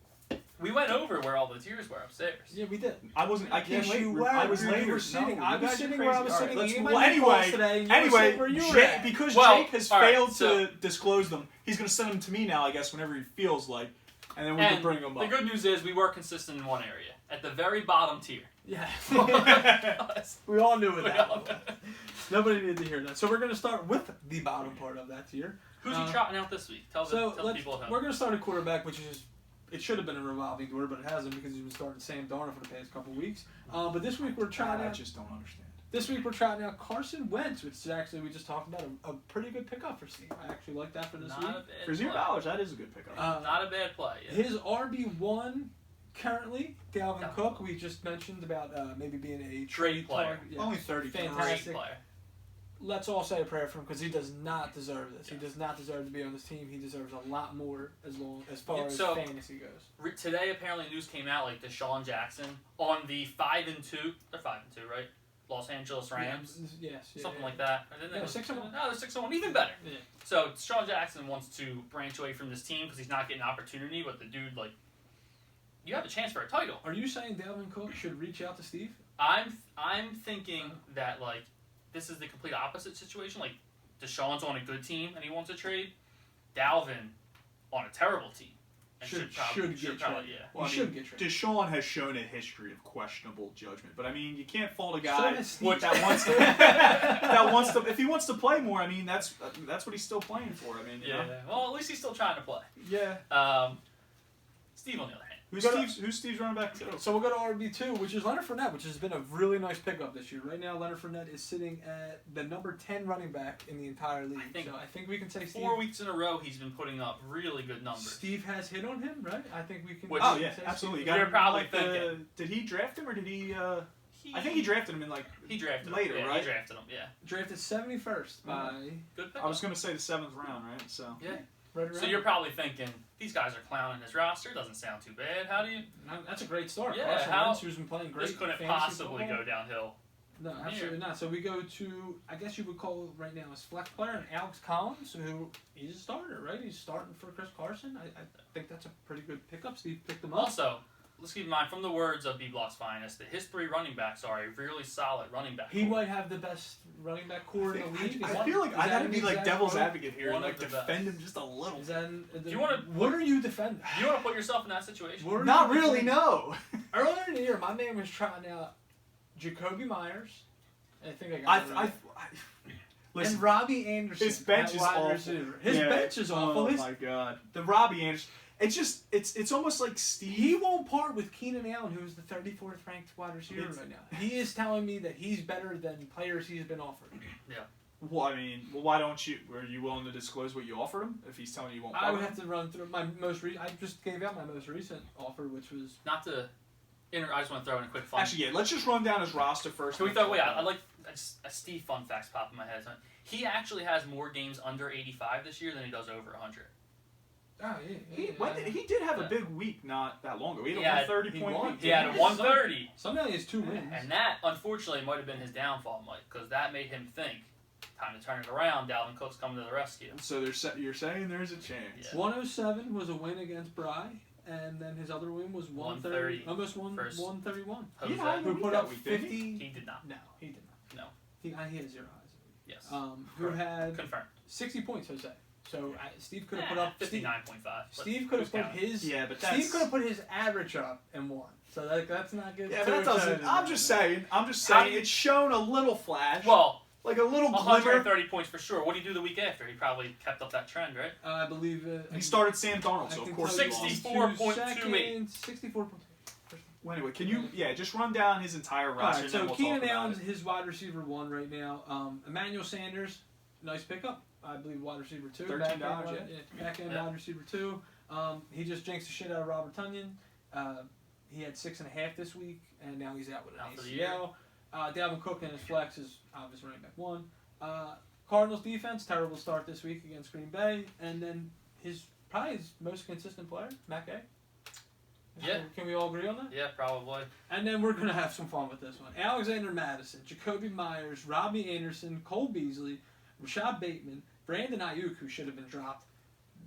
We went over where all the tiers were upstairs. Yeah, we did. I wasn't. I came late. You were. I was later. later. You were sitting. I was sitting where I was sitting. Jake has failed to disclose them. He's going to send them to me now, I guess, whenever he feels like, and then we can bring them up. The good news is we were consistent in one area, at the very bottom tier. Yeah. We all knew it. Nobody needed to hear that. So we're going to start with the bottom part of that tier. Who's he trotting out this week? Tell the people at home. We're going to start a quarterback, which is. It should have been a revolving door, but it hasn't because he's been starting Sam Darnold for the past couple weeks. But this week we're trying out. I just don't understand. This week we're trying out Carson Wentz, which is actually we just talked about a pretty good pickup for Steve. I actually like that for this week. For $0, that is a good pickup. Not a bad play. Yeah. His RB1 currently, Dalvin Cook. We just mentioned about maybe being a trade player. Yeah. Only 30. Fantastic. Great player. let's all say a prayer for him because he does not deserve this. Yeah. He does not deserve to be on this team. He deserves a lot more as far Yeah, as so- fantasy goes. Today, apparently, news came out like Deshaun Jackson on the 5-2. They're 5-2, right? Los Angeles Rams, Yes. something like that. Or didn't they Yeah, go 6-1. No, they're 6-1, even better. Yeah. So Deshaun Jackson wants to branch away from this team because he's not getting an opportunity. But the dude, like, you have a chance for a title. Are you saying Dalvin Cook should reach out to Steve? I'm thinking that like this is the complete opposite situation. Like Deshaun's on a good team and he wants to trade. Dalvin on a terrible team and Should probably get yeah. traded. Well, He should get traded. Deshaun has shown a history of questionable judgment, but I mean, you can't fault a So guy has Steve. that wants to. If he wants to play more, I mean, that's what he's still playing for. I mean, you Yeah. know? Well, at least he's still trying to play. Yeah. Steve on the other hand. Who's Steve's running back too? So we'll go to RB2, which is Leonard Fournette, which has been a really nice pickup this year. Right now, Leonard Fournette is sitting at the number 10 running back in the entire league. I think we can say 4 weeks in a row he's been putting up really good numbers. Steve has hit on him, right? I think we can. Which- Oh yeah, say absolutely. Steve- You're probably thinking. Did he draft him or did he? I think he drafted him in like. He drafted later, him. Yeah, right? He drafted him. Yeah. Drafted 71st by Good pick. I was gonna say the 7th round, right? So. Yeah. right around. So you're probably thinking these guys are clowning his roster. Doesn't sound too bad. How do you? That's a great start. Yeah, Carson how- Wentz, who's been playing great. This couldn't fantasy possibly football. go downhill. No, absolutely not. So we go to, I guess you would call right now as flex player, and Alex Collins, who he's a starter, right? He's starting for Chris Carson. I think that's a pretty good pickup. Steve picked him up. Also, let's keep in mind, from the words of B Block's finest, that his 3 running backs are a really solid running back. He core. might have the best running back core in the league. I feel like I gotta be like devil's advocate here and one like of the defend him just a little. Is that Do you wanna- what are you defending? Do you want to put yourself in that situation? What are Not you really, defending? no. Earlier in the year, my man was trying out Jacoby Myers. I think I got it right. Listen, and Robbie Anderson. his bench at is wide awful. receiver. His Yeah. bench is awful. Oh His, my god, the Robbie Anderson. It's just it's almost like Steve. he won't part with Keenan Allen, who is the 34th ranked wide receiver It's- right now. He is telling me that he's better than players he's been offered. Well, I mean, why don't you? Were you willing to disclose what you offered him? If he's telling you won't. I would cover have him? to run through my most I just gave out my most recent offer, which was Not to. I just want to throw in a quick fun. Actually, yeah. Let's just run down his roster first. Can we throw? Wait, I like a Steve fun facts pop in my head. He actually has more games under 85 this year than he does over 100. He did have a big week not that long ago. He had Yeah, a 130-point won. week. He had a 130, Somehow he has 2 wins. and that unfortunately might have been his downfall, Mike, because that made him think, time to turn it around. Dalvin Cook's coming to the rescue. So you're saying there's a chance. Yeah. 107 was a win against Bry, and then his other win was 130, 130. almost First. 131. Jose, He had a Who week put that up week, didn't 50? he did not. No, he did not. No. He had 0 highs. Yes. Who had Confirmed. 60 points, Jose. So Steve could have put up 59.5. Steve could have put his Yeah, but Steve could have put his average up and won. So that's not good. Yeah, too but that doesn't. excited I'm about just that. saying. How do you- It's shown a little flash. Well, like a little glimmer. 130 points for sure. What did he do the week after? He probably kept up that trend, right? I believe He started Sam Darnold, I so of can course tell he you lost. 64.28. 64.28. Well, anyway, can you just run down his entire roster? Alright, and so then we'll Keenan talk about Allen's it. his wide receiver 1 right now. Emmanuel Sanders, nice pickup. I believe wide receiver 2. $13, Back end Yeah. wide receiver 2. He just jinxed the shit out of Robert Tonyan. He had 6.5 this week, and now he's out with an Out for the ACL. Dalvin Cook in his flex is obviously running back 1. Cardinals defense, terrible start this week against Green Bay, and then probably his most consistent player, Matt Gay. Yeah. Can we all agree on that? Yeah, probably. And then we're going to have some fun with this one. Alexander Madison, Jacoby Myers, Robbie Anderson, Cole Beasley, Rashad Bateman, Brandon Ayuk, who should have been dropped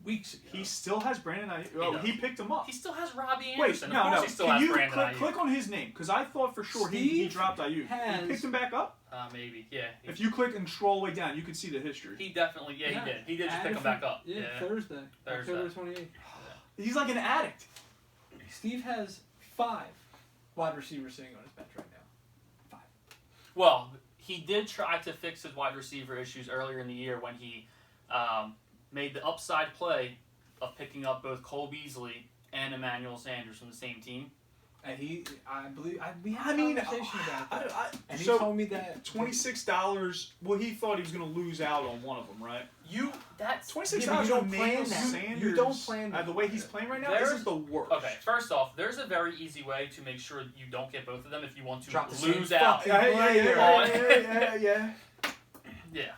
weeks ago. He still has Brandon Ayuk. He Oh, does. he picked him up. He still has Robbie Wait, Anderson. no, of course no. he still Can has you Brandon Ayuk. click on his name? Because I thought for sure he Steve dropped Ayuk. has- He picked him back up? Maybe, yeah. If you click and scroll way down, you can see the history. He definitely, he did. He did just pick him back up. Yeah, Thursday, October 28th. He's like an addict. Steve has 5 wide receivers sitting on his bench right now. 5. Well, he did try to fix his wide receiver issues earlier in the year when he made the upside play of picking up both Cole Beasley and Emmanuel Sanders from the same team. And we had a conversation about that. And he so told me that $26. Well, he thought he was going to lose out on one of them, right? That's $26. Yeah, but you don't on plan Emmanuel that. Sanders. You don't plan that. The way he's playing right now, There's- this is the worst. okay. First off, there's a very easy way to make sure you don't get both of them if you want to Drop the lose same out. fucking player. Yeah. Yeah.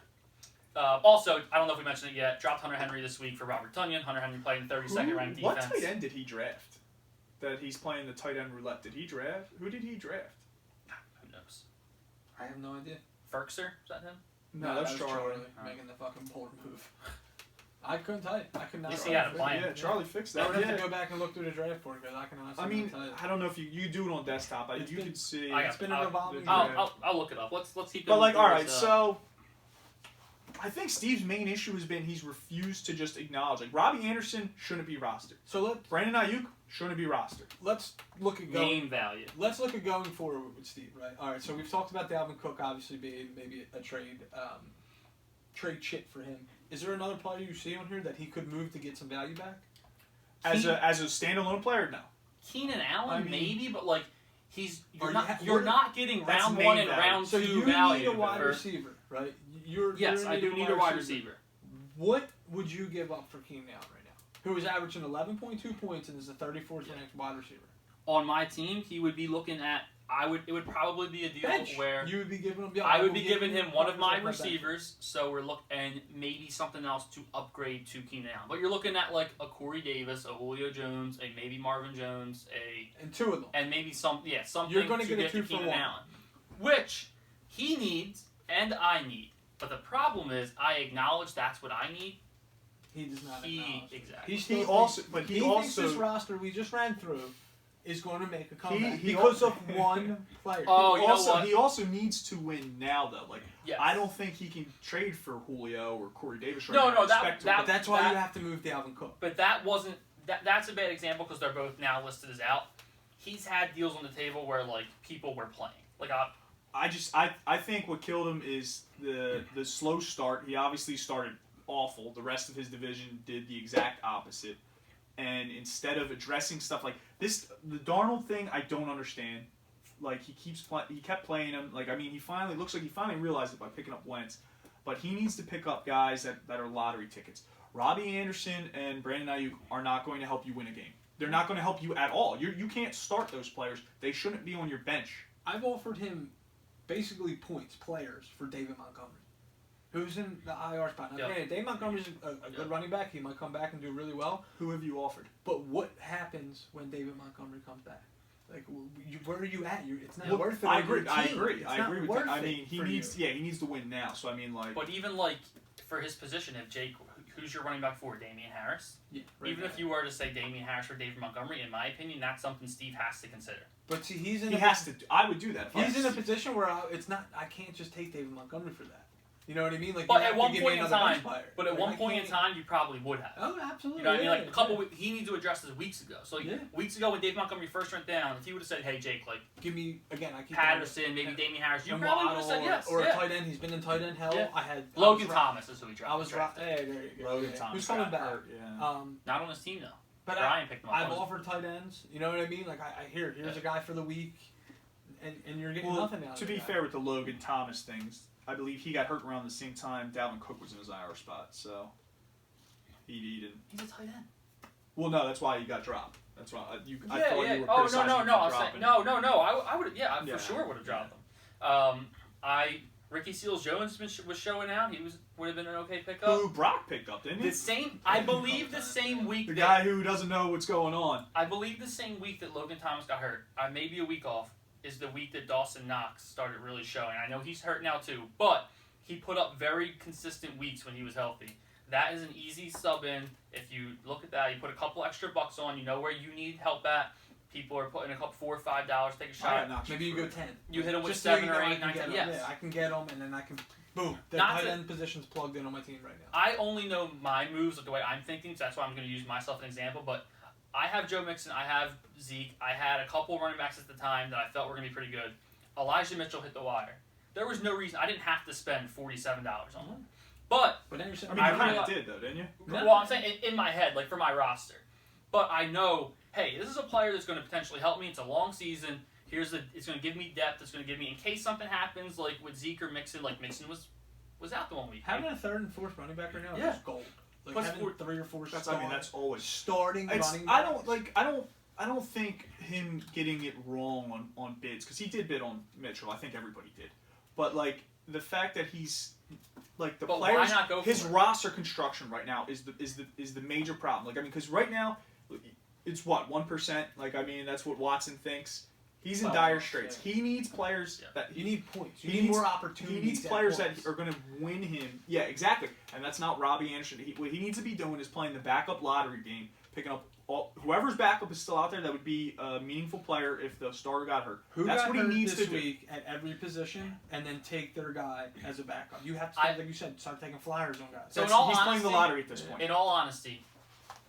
Also, I don't know if we mentioned it yet. Dropped Hunter Henry this week for Robert Tonyan. Hunter Henry played in 32nd ranked defense. What tight end did he draft? That he's playing the tight end roulette. Did he draft? Who did he draft? Who knows? I have no idea. Ferkser? Is that him? No, that's Charlie. Making the fucking bold move. I couldn't tell you. I could not. At least he had a plan. Yeah, Charlie fixed I that. would have to go back and look through the draft board because I can honestly not tell you. I don't know if you do it on desktop. You can see. It's been a revolving. I'll look it up. Let's keep But going. all right, so I think Steve's main issue has been he's refused to just acknowledge. Like, Robbie Anderson shouldn't be rostered. So Brandon Ayuk shouldn't be rostered. let's look at game value. Let's look at going forward with Steve, right? All right, so we've talked about Dalvin Cook obviously being maybe a trade chip for him. Is there another player you see on here that he could move to get some value back? As a standalone player, no. Keenan Allen, maybe, but like you're not getting That's round main 1 and value. round 2 So you value. need a wide receiver, right? Yes, I do need a wide receiver. What would you give up for Keenan Allen right now? Who is averaging 11.2 points and is the 34th ranked wide receiver? On my team, he would be looking at. It would probably be a deal Bench. where You would be giving him. I would be giving him one of my receivers. So we're and maybe something else to upgrade to Keenan Allen. But you're looking at like a Corey Davis, a Julio Jones, a maybe Marvin Jones, and two of them, and maybe something. You're going to get a 2 to for Keenan 1, Allen, which he needs and I need. But the problem is, I acknowledge that's what I need. He does not. Exactly. He thinks this roster we just ran through is going to make a comeback because of one player. He also needs to win now, though. Like, yes. I don't think he can trade for Julio or Corey Davis right now. No, that's why you have to move Dalvin Cook. But that wasn't. That's a bad example because they're both now listed as out. He's had deals on the table where like people were playing. Like I think what killed him is the slow start. He obviously started awful. The rest of his division did the exact opposite. And instead of addressing stuff like this, the Darnold thing, I don't understand. Like, he kept playing him. Like, I mean, he finally realized it by picking up Wentz. But he needs to pick up guys that are lottery tickets. Robbie Anderson and Brandon Ayuk are not going to help you win a game. They're not going to help you at all. You can't start those players. They shouldn't be on your bench. I've offered him basically players for David Montgomery, who's in the IR spot. Now, granted, David Montgomery's a good running back. He might come back and do really well. Who have you offered? But what happens when David Montgomery comes back? Like, where are you at? It's not worth it. I agree. I agree with that. I mean, he needs to win now. So I mean, like. But even like for his position, if Jake, who's your running back for? Damian Harris. Yeah. Even if you were to say Damian Harris or David Montgomery, in my opinion, that's something Steve has to consider. But see, I would do that. He's in a position where I can't just take David Montgomery for that. You know what I mean? Like, but at one point in time, you probably would have. Oh, absolutely. You know what I mean? Like a couple, he needs to address this weeks ago. So weeks ago when Dave Montgomery first went down, if he would have said, "Hey Jake, like give me again, I keep Patterson, maybe Damian Harris," you probably would have said yes. Or a tight end. He's been in tight end hell. Yeah. I had Logan Thomas is who he dropped. I was dropped. Hey, there you go. Logan Thomas. Who's coming back? Not on his team though. But Brian picked him up. I've offered tight ends. You know what I mean? Like here's a guy for the week, and you're getting nothing out of it. To be fair with the Logan Thomas things, I believe he got hurt around the same time Dalvin Cook was in his IR spot, so he's a tight end. Well, no, that's why he got dropped. That's why you were criticizing I would for sure would have dropped him. Ricky Seals-Jones was showing out. He would have been an okay pickup. Who Brock picked up, didn't he? I believe the same week. The guy who doesn't know what's going on. I believe the same week that Logan Thomas got hurt. Maybe a week off. Is the week that Dawson Knox started really showing. I know he's hurt now too, but he put up very consistent weeks when he was healthy. That is an easy sub in. If you look at that, you put a couple extra bucks on, you know where you need help at. People are putting a couple $4 or $5, take a shot. Maybe you go 10. You hit him with 7 or 8, 9, 10. Yes. Yeah, I can get them, and then I can boom. The tight end position's plugged in on my team right now. I only know my moves the way I'm thinking, so that's why I'm going to use myself as an example, but I have Joe Mixon, I have Zeke, I had a couple running backs at the time that I felt were going to be pretty good. Elijah Mitchell hit the wire. There was no reason. I didn't have to spend $47 on him. But then you're saying, you kind of did, though, didn't you? Well, I'm saying in my head, like for my roster. But I know, hey, this is a player that's going to potentially help me. It's a long season. It's going to give me depth. It's going to give me, in case something happens, like with Zeke or Mixon, like Mixon was out the 1 week. Having a third and fourth running back right now is gold. Like having 3 or 4 that's always starting running backs. I don't think him getting it wrong on bids, because he did bid on Mitchell. I think everybody did. But like the fact that he's like the But why players. not go His for it? roster construction right now is the major problem. Like I mean, because right now it's what 1%. Like I mean, that's what Watson thinks. He's in Well, dire straits. yeah. He needs players that You need points. You he need needs- more opportunities. He needs at players points. that are going to win him. Yeah, exactly. And that's not Robbie Anderson. What he needs to be doing is playing the backup lottery game, picking up whoever's backup is still out there that would be a meaningful player if the starter got hurt. Who That's got what he hurt needs this to do. week at every position, and then take their guy as a backup. You have to, I- like you said, start taking flyers on guys. So in That's- all he's playing honesty- the lottery at this point. In all honesty,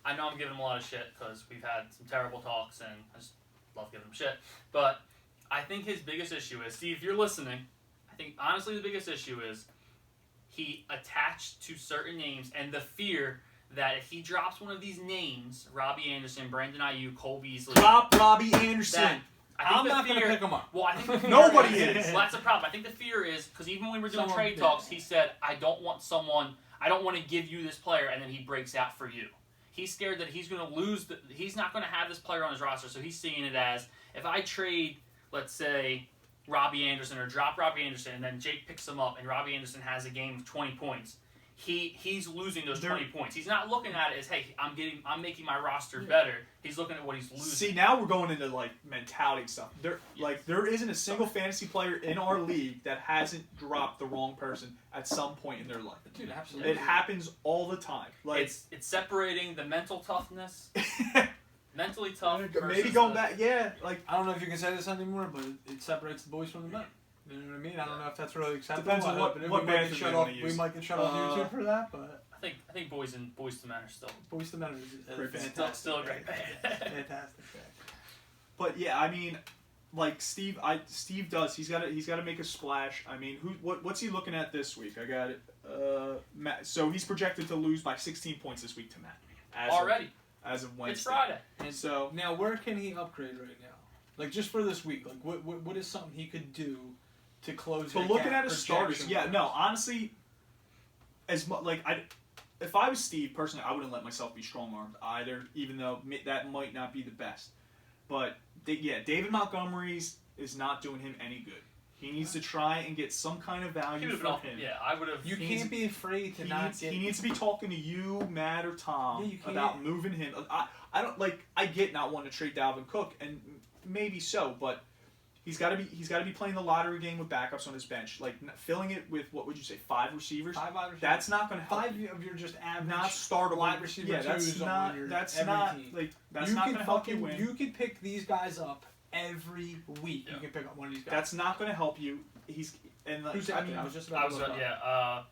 I know I'm giving him a lot of shit because we've had some terrible talks and I just love giving him shit. But I think his biggest issue is, Steve, if you're listening, I think honestly the biggest issue is he attached to certain names and the fear that if he drops one of these names, Robbie Anderson, Brandon Ayuk, Cole Beasley, Drop Robbie Anderson. that I think I'm the not fear, going to pick him up. Well, I think the fear Nobody is. is. Well, that's the problem. I think the fear is because even when we were doing Someone trade big. talks, he said, I don't want to give you this player, and then he breaks out for you. He's scared that he's going to lose. He's not going to have this player on his roster, so he's seeing it as if I trade, let's say, Robbie Anderson or drop Robbie Anderson, and then Jake picks him up, and Robbie Anderson has a game of 20 points. He's losing those 20 points. He's not looking at it as, hey, I'm making my roster better. He's looking at what he's losing. See, now we're going into like mentality stuff. There isn't a single fantasy player in our league that hasn't dropped the wrong person at some point in their life. Dude, absolutely. It happens all the time. Like It's separating the mental toughness, mentally tough. maybe versus going the- back, yeah, like I don't know if you can say this anymore, but it separates the boys from the men. You know what I mean? I don't know if that's really acceptable. Depends on I what hope- we bathroom might get you're shut gonna off. use. We might get shut off YouTube for that, but I think boys to men are still boys to men is Great band. fantastic. still a great band. Fantastic band. But yeah, I mean, like Steve does. He's got to make a splash. I mean, what's he looking at this week? I got it. Matt. So he's projected to lose by 16 points this week to Matt. As of Wednesday. It's Friday. And So now, where can he upgrade right now? Like just for this week, like what is something he could do to close? But that looking gap at his starters, projection? yeah, no, honestly, if I was Steve personally, I wouldn't let myself be strong armed either, even though that might not be the best. But David Montgomery's is not doing him any good. He needs to try and get some kind of He value would have from been him. Yeah, I would have. You can't be afraid to He needs to be talking to you, Matt, or Tom Yeah, you can't. about moving him. I don't like. I get not wanting to trade Dalvin Cook, and maybe so, but he's got to be playing the lottery game with backups on his bench, like filling it with what would you say 5 receivers? 5 wide receivers. That's not going to help. 5 of your just average, Not startable wide receiver Yeah, that's twos on not. your That's every not team. like that's you not can going to help you fucking win. You can pick these guys up every week. Yeah. You can pick up one of these guys. That's not going to help you. He's and like, Who's I out mean, there? I was just about to look up.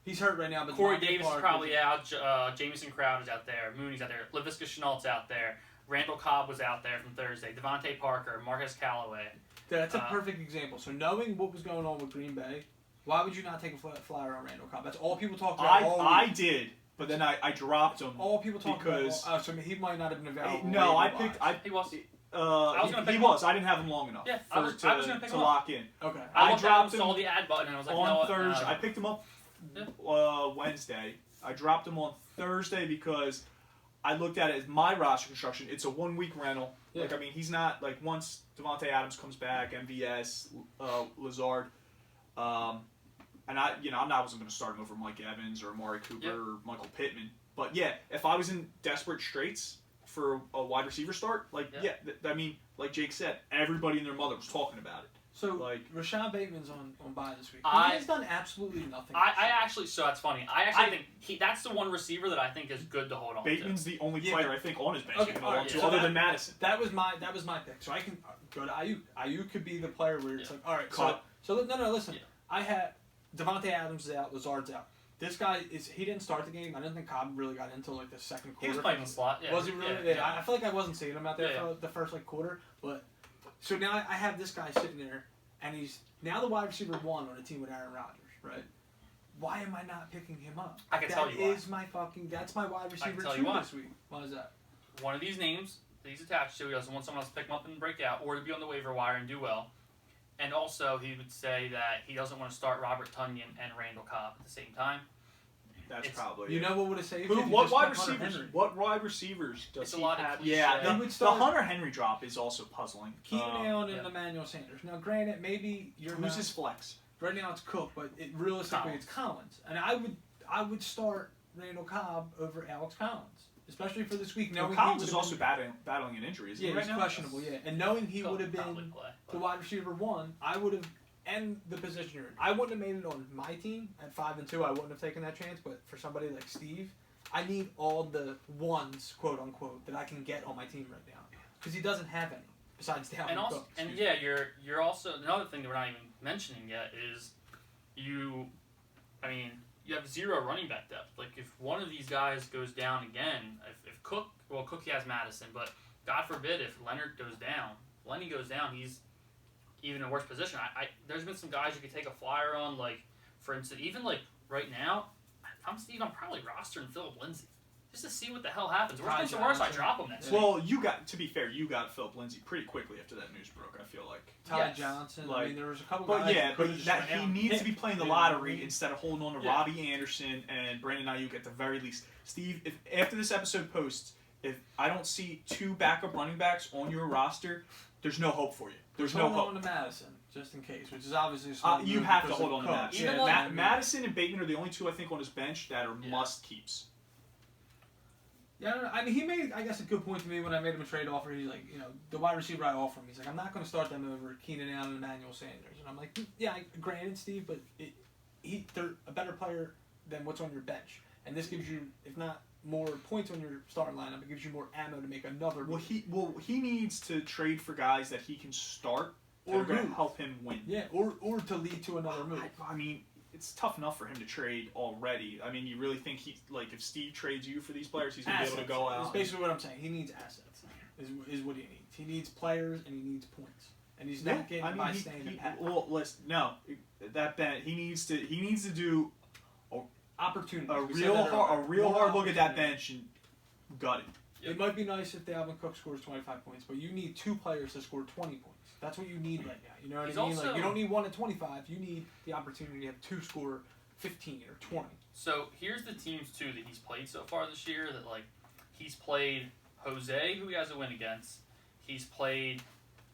He's hurt right now, but Corey Devontae Davis is Parker- probably out. Jamison Crowder's out there. Mooney's out there. Laviska Chenault's out there. Randall Cobb was out there from Thursday. Devontae Parker, Marcus Callaway. That's a perfect example. So knowing what was going on with Green Bay, why would you not take a flyer on Randall Cobb? That's all people talk about. I did, but then I dropped him. all people talk because- about. So he might not have been available. No, I waiver-wise. picked. He was. Was gonna pick he him was. I didn't have him long enough. Yeah, for, I was gonna pick to him up. lock in. Okay. I dropped dropped him saw the ad button and I was like, on you know what? Thursday. I picked him up Wednesday. I dropped him on Thursday because I looked at it as my roster construction. It's a 1 week rental. Yeah. Like I mean, he's not like once Devontae Adams comes back, MVS, Lazard, and I wasn't going to start him over Mike Evans or Amari Cooper or Michael Pittman. But yeah, if I was in desperate straits for a wide receiver start, like I mean, like Jake said, everybody and their mother was talking about it. So Like Rashad Bateman's on bye this week. I- He's done absolutely nothing. I actually, so that's funny. I actually think that's the one receiver that I think is good to hold on Bateman's the only Yeah, player but- I think on his bench Okay, you can hold on alright, to, so other that- than Madison. That was my pick. So I can go to Ayuk. Ayuk could be the player where it's Yeah. like, all right, Cut. so no, listen. Yeah. I had Devontae Adams is out, Lazard's out. This guy he didn't start the game. I didn't think Cobb really got into like the second quarter. He was playing in the slot. Yeah. Was he really? Yeah. I feel like I wasn't seeing him out there Yeah, for the first quarter. But so now I have this guy sitting there, and he's now the wide receiver 1 on a team with Aaron Rodgers, right? Why am I not picking him up? I can tell you why. That's my wide receiver tell 2 you why. this week. Why is that? One of these names that he's attached to, he doesn't want someone else to pick him up and break out, or to be on the waiver wire and do well. And also, he would say that he doesn't want to start Robert Tonyan and Randall Cobb at the same time. That's It's- probably You it. know what would have saved? Who? if you What just wide kept Hunter receivers? Henry? What wide receivers does It's a he lot of have? cliche. Yeah, He would the start- Hunter Henry drop is also puzzling. Keenan Allen and yeah. Emmanuel Sanders. Now, granted, maybe you're Who's not. his flex? right now it's Cook, but realistically it's Collins, and I would start Randall Cobb over Alex Collins, especially for this week. Now, Collins is also battling an injury, isn't he? Yeah, right he's now? questionable. Yeah, and knowing he would have been play, the wide receiver 1, I would have. And the position you're in. I wouldn't have made it on my team at 5-2. I wouldn't have taken that chance. But for somebody like Steve, I need all the ones, quote unquote, that I can get on my team right now because he doesn't have any besides Dalvin Cook. And yeah, you're also another thing that we're not even mentioning yet is you have 0 running back depth. Like if one of these guys goes down again, if Cook he has Madison, but God forbid if Leonard goes down, Lenny goes down, he's even in a worse position. There's been some guys you could take a flyer on, like for instance, even like right now, if I'm Steve, I'm probably rostering Philip Lindsay just to see what the hell happens. Worst comes to worst, I drop him next week. Well, to be fair, you got Philip Lindsay pretty quickly after that news broke. I feel like Ty Johnson. Like, there was a couple. But guys he needs to be playing the lottery instead of holding on to Robbie Anderson and Brandon Ayuk at the very least. Steve, if after this episode posts, if I don't see 2 backup running backs on your roster, there's no hope for you. There's no hope. Hold on to Madison, just in case, which is obviously you have to hold on to Madison. Yeah, Madison and Bateman are the only 2 I think on his bench that are must keeps. Yeah, I don't know. I mean, he made, I guess, a good point to me when I made him a trade offer. He's like, the wide receiver I offer him, he's like, I'm not going to start them over Keenan Allen and Emmanuel Sanders. And I'm like, yeah, granted, Steve, but they're a better player than what's on your bench. And this gives you, if not more points on your starting lineup, it gives you more ammo to make another. He needs to trade for guys that he can start or going to help him win. Yeah, or to lead to another move. I mean, it's tough enough for him to trade already. I mean, you really think if Steve trades you for these players, he's going to be able to go out? That's basically what I'm saying. He needs assets. Is what he needs. He needs players and he needs points. And he's not getting by staying in pat. Well, listen, no, he needs to do opportunity. A real hard look at that bench and gut it. Yep. It might be nice if Dalvin Cook scores 25 points, but you need 2 players to score 20 points. That's what you need right now. You know what I mean? Like, you don't need 1 at 25. You need the opportunity to have 2 score 15 or 20. So here's the teams too that he's played so far this year. That he's played Jose, who he has a win against. He's played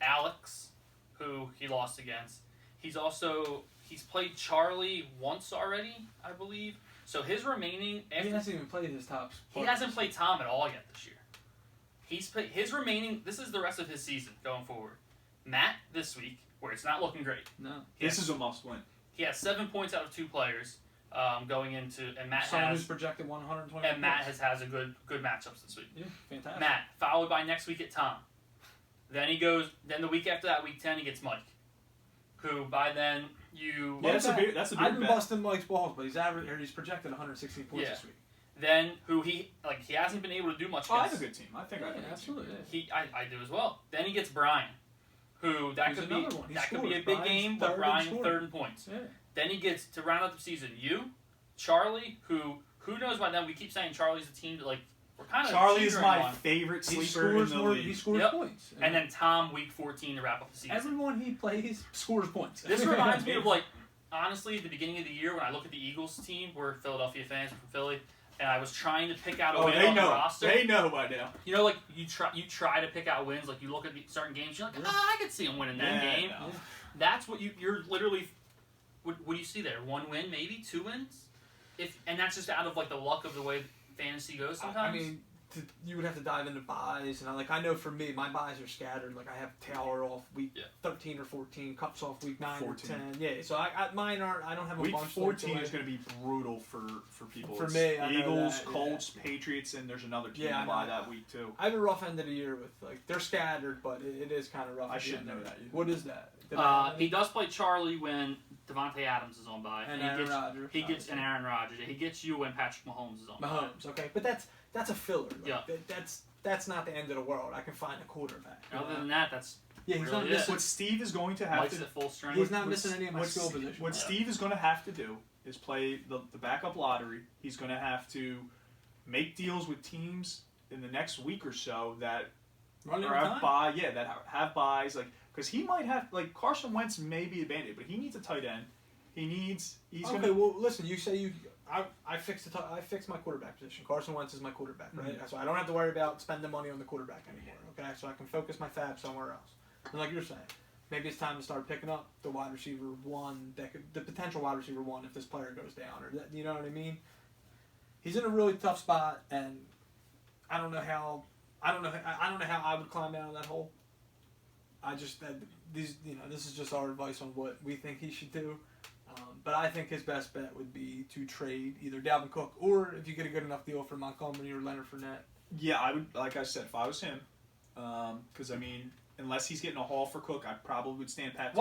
Alex, who he lost against. He's played Charlie once already, I believe. So his remaining... He hasn't even played his tops. He hasn't played Tom at all yet this year. He's played his remaining... This is the rest of his season going forward. Matt this week, where it's not looking great. No. This is a must-win. He has 7 points out of 2 players going into... And Matt who's projected 120 And Matt has a good matchups this week. Yeah, fantastic. Matt, followed by next week at Tom. Then he goes... Then the week after that, week 10, he gets Mike. Who, by then... that's a big I've been busting Mike's balls, but he's projected 116 points this week. Then he hasn't been able to do much. I have a good team. I think I have a good absolutely. team. I do as well. Then he gets Brian, who could be a big game, but Brian third in points. Yeah. Then he gets to round out the season. You, Charlie, who knows by then? We keep saying Charlie's the team that we're kind of. Charlie is my favorite sleeper in the league. He scores points. And then Tom, week 14 to wrap up the season. Everyone he plays scores points. This reminds me of honestly, at the beginning of the year when I look at the Eagles team, we're Philadelphia fans from Philly, and I was trying to pick out a win on the roster. They know by now. You try to pick out wins. You look at certain games, you're like, I could see them winning that game. No. That's what you're literally. What do you see there? 1 win, maybe 2 wins, and that's just out of the luck of the way fantasy goes sometimes. I mean, you would have to dive into buys, and I know for me, my buys are scattered. I have Taylor off week 13 or 14, Cups off week 9 or 10. Yeah, so mine aren't. I don't have a week bunch. 14 is going to be brutal for people. For me, Eagles, Colts, Patriots, and there's another team to buy that week too. I have a rough end of the year with they're scattered, but it is kind of rough. I should know that. What is that? He does play Charlie when Devontae Adams is on bye, and Aaron Rodgers. He gets Aaron Rodgers. He gets you when Patrick Mahomes is on bye. Okay, but that's a filler. Yeah. That's not the end of the world. I can find a quarterback. Other than that, that's he's really not missing. What Steve is going to have Mike's to at full strength. He's not missing any of my skill positions. What Steve is going to have to do is play the backup lottery. He's going to have to make deals with teams in the next week or so that have buys because he might have Carson Wentz may be a band-aid, but he needs a tight end. Well, listen. You say I fixed my quarterback position. Carson Wentz is my quarterback, right? So I don't have to worry about spending money on the quarterback anymore. Okay, so I can focus my fab somewhere else. And like you're saying, maybe it's time to start picking up the wide receiver one the potential wide receiver one if this player goes down, or that, you know what I mean? He's in a really tough spot, and I don't know how I would climb out of that hole. This is just our advice on what we think he should do. But I think his best bet would be to trade either Dalvin Cook or if you get a good enough deal for Montgomery or Leonard Fournette. Yeah, I would. Like I said, if I was him, because I mean, unless he's getting a haul for Cook, I probably would stand pat.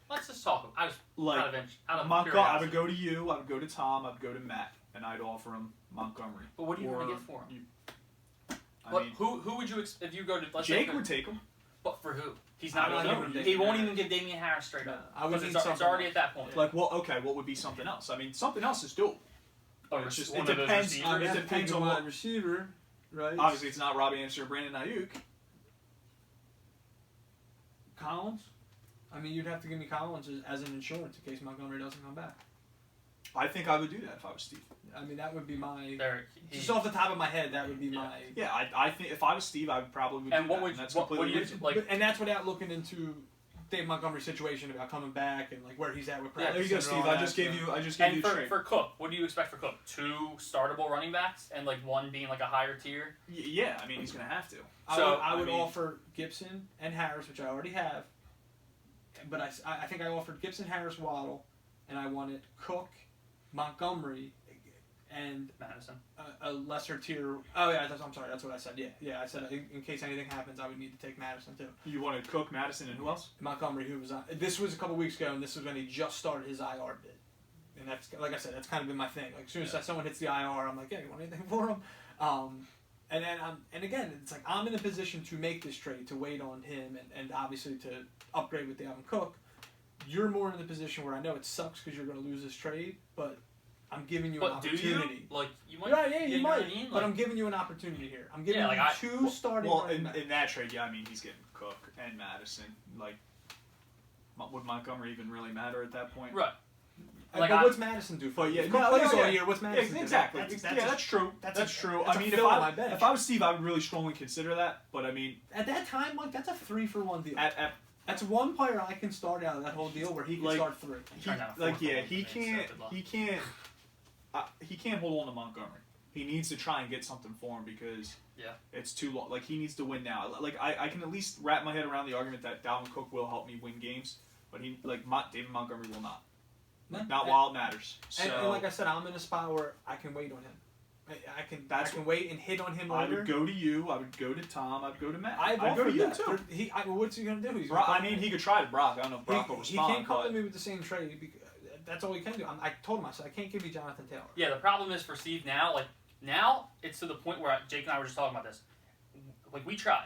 Let's just talk. I was out of Montgomery. I would go to you. I would go to Tom. I'd go to Matt, and I'd offer him Montgomery. But what are you going to get for him? I mean, who would you if you go to? Jake would take him. But for who? He's not I going to. He won't even give Damian Harris straight up. I would Because it's already at that point. Yeah. Like, well, okay, what would be something else? I mean, something else is doable. It's just one it of those depends. receivers. It depends on wide what. receiver, right? Obviously, it's not Robbie Anderson or Brandon Ayuk. Collins. I mean, you'd have to give me Collins as an insurance in case Montgomery doesn't come back. I think I would do that if I was Steve. I mean, that would be my. Just Just off the top of my head, that would be my. Yeah, I think if I was Steve, I would probably And do what that. would And that's what do completely you reasonable. like? And that's without looking into Dave Montgomery's situation about coming back and like where he's at with Yeah, practice. There you go, and Steve. all I that just gave stuff. you a trade. For Cook, what do you expect for Cook? 2 startable running backs and like one being like a higher tier. Yeah, I mean he's gonna have to. I would I mean- offer Gibson and Harris, which I already have. But I think I offered Gibson, Harris, Waddle, and I wanted Cook, Montgomery, and Madison. a lesser tier. Oh yeah, I'm sorry. That's what I said. Yeah. I said in case anything happens, I would need to take Madison too. You wanted Cook, Madison, and who else? Montgomery, who was on. This was a couple weeks ago, and this was when he just started his IR bid. And that's like I said, that's kind of been my thing. Like as soon as someone hits the IR, I'm like, yeah, you want anything for him? And again, it's like I'm in a position to make this trade, to wait on him, and obviously to upgrade with Dalvin Cook. You're more in the position where I know it sucks because you're going to lose this trade, but I'm giving you an opportunity. Like you might. Yeah, you know might. what I mean? But Like, I'm giving you an opportunity here. I'm giving you two Well, starting. in that trade, yeah, I mean he's getting Cook and Madison. Like, would Montgomery even really matter at that point? right. But what's Madison do for you? If no, Cook plays no, all yeah. year, what's Madison do? Exactly. That's true. That's true. I mean, fill on my bench. if I was Steve, I would really strongly consider that. But I mean, At that time, like that's a 3-for-1 deal. at That's one player I can start out of that whole deal where he can Like, start 3. he can't hold on to Montgomery. He needs to try and get something for him because it's too long. Like he needs to win now. Like I can at least wrap my head around the argument that Dalvin Cook will help me win games, but David Montgomery will not. Not while it matters. So And like I said, I'm in a spot where I can wait on him. I can wait and hit on him I later. would go to you. I would go to Tom. I'd go to Matt. I'd I'd go to offered you that. too. What's he gonna do? He's Brock, I mean, he could try to Brock. I don't know if Brock will he respond. can't come but to me with the same trade. Because that's all he can do. I told him, I said, I can't give you Jonathan Taylor. Yeah, the problem is for Steve now. Like now, it's to the point where Jake and I were just talking about this. Like we tried.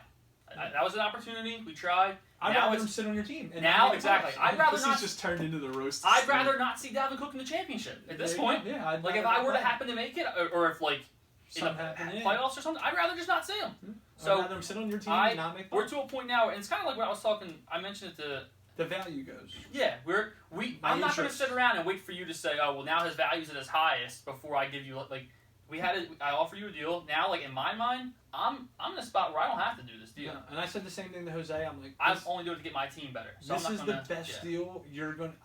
That was an opportunity. We tried. I'd now rather him sit on your team. And now exactly. I'd rather this not. is just turned into the roast. I'd rather not see Dalvin Cook in the championship at this point. Yeah, Like if I were to happen to make it, or if like in the Something happened, playoffs or something, I'd rather just not see him. So I'd rather him sit on your team and not make. We're to a point now, and it's kind of like when I was talking. I mentioned it to. The value goes. Yeah, I'm not going to interest. sit around and wait for you to say, oh well, now his value's at his highest before I give you like. I offer you a deal. Now, like in my mind, I'm in a spot where I don't have to do this deal. Yeah, and I said the same thing to Jose. I'm like, I'm only doing it to get my team better. So this I'm is not gonna, the best deal you're going to...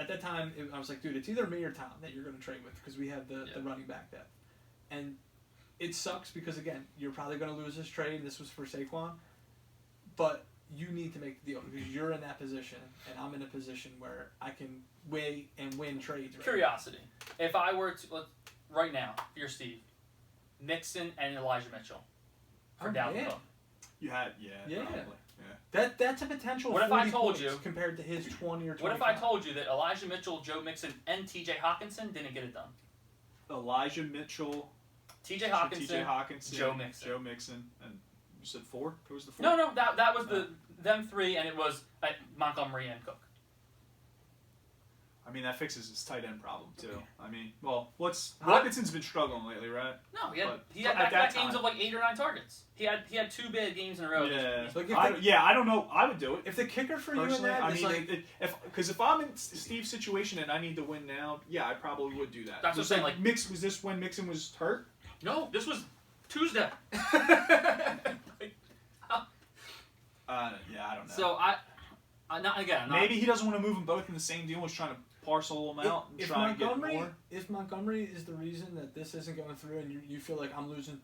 At that time, I was like, dude, it's either me or Tom that you're going to trade with because we have the running back depth. And it sucks because, again, you're probably going to lose this trade. This was for Saquon. But you need to make the deal because you're in that position and I'm in a position where I can wait and win trades. Right Curiosity. If I were to... Right now, if you're Steve, Mixon and Elijah Mitchell for Dalvin Cook. You had, Yeah. Probably. Yeah. That's a potential. What if I 40 told points you compared to his 20 or 25? What if I told you that Elijah Mitchell, Joe Mixon, and T.J. Hawkinson didn't get it done? Elijah Mitchell, T.J. Hawkinson, Joe Mixon, and you said 4? Who was the 4? No, that was them 3, and it was Montgomery and Cook. I mean, that fixes his tight end problem too. I mean, Hawkinson's been struggling lately, right? No, he had back-to-back games of like 8 or 9 targets. He had 2 bad games in a row. Yeah, I don't know. I would do it if the kicker for you in personally. that I is mean, if I'm in Steve's situation and I need to win now, yeah, I probably would do that. That's what I'm saying. Like, was this when Mixon was hurt? No, this was Tuesday. Yeah, I don't know. So Not again. I'm Maybe he doesn't want to move them both in the same deal. He's trying to parcel them out and try and get more. If Montgomery is the reason that this isn't going through and you feel like I'm losing,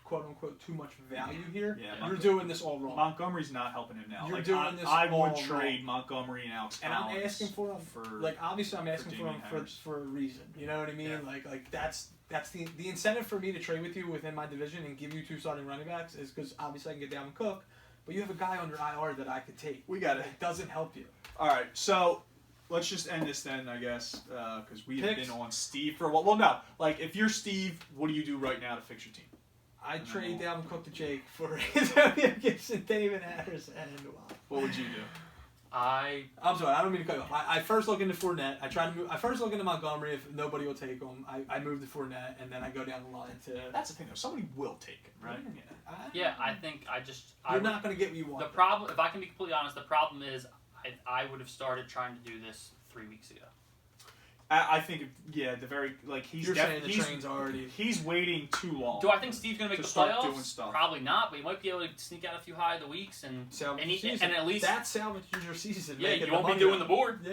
quote unquote, too much value here, you're doing this all wrong. Montgomery's not helping him now. You're like, doing this I all would trade wrong. Montgomery and Alex And Collins. I'm asking for him obviously I'm asking for him for a reason. You know what I mean? Yeah. Like that's the incentive for me to trade with you within my division and give you 2 starting running backs is because obviously I can get Dalvin Cook, but you have a guy on your IR that I could take. We got it. It doesn't help you. All right, so let's just end this then, I guess, because we have Picks. been on Steve for a while. Well, no, like if you're Steve, what do you do right now to fix your team? I trade Dalvin Cook to Jake for Antonio Gibson, David Harris, and What would you do? I'm sorry, I don't mean to cut you off. I first look into Fournette. I first look into Montgomery if nobody will take him. I move to Fournette, and then I go down the line to. That's the thing, though. Somebody will take him, right? Yeah, I think You're not going to get what you want. The problem, if I can be completely honest, the problem is I would have started trying to do this 3 weeks ago. I think, he's You're saying the train's already. He's waiting too long. Do I think Steve's going to make the start playoffs? doing stuff. Probably not, but he might be able to sneak out a few high of the weeks and at least that salvages your season. Yeah, you won't be doing the board. Yeah,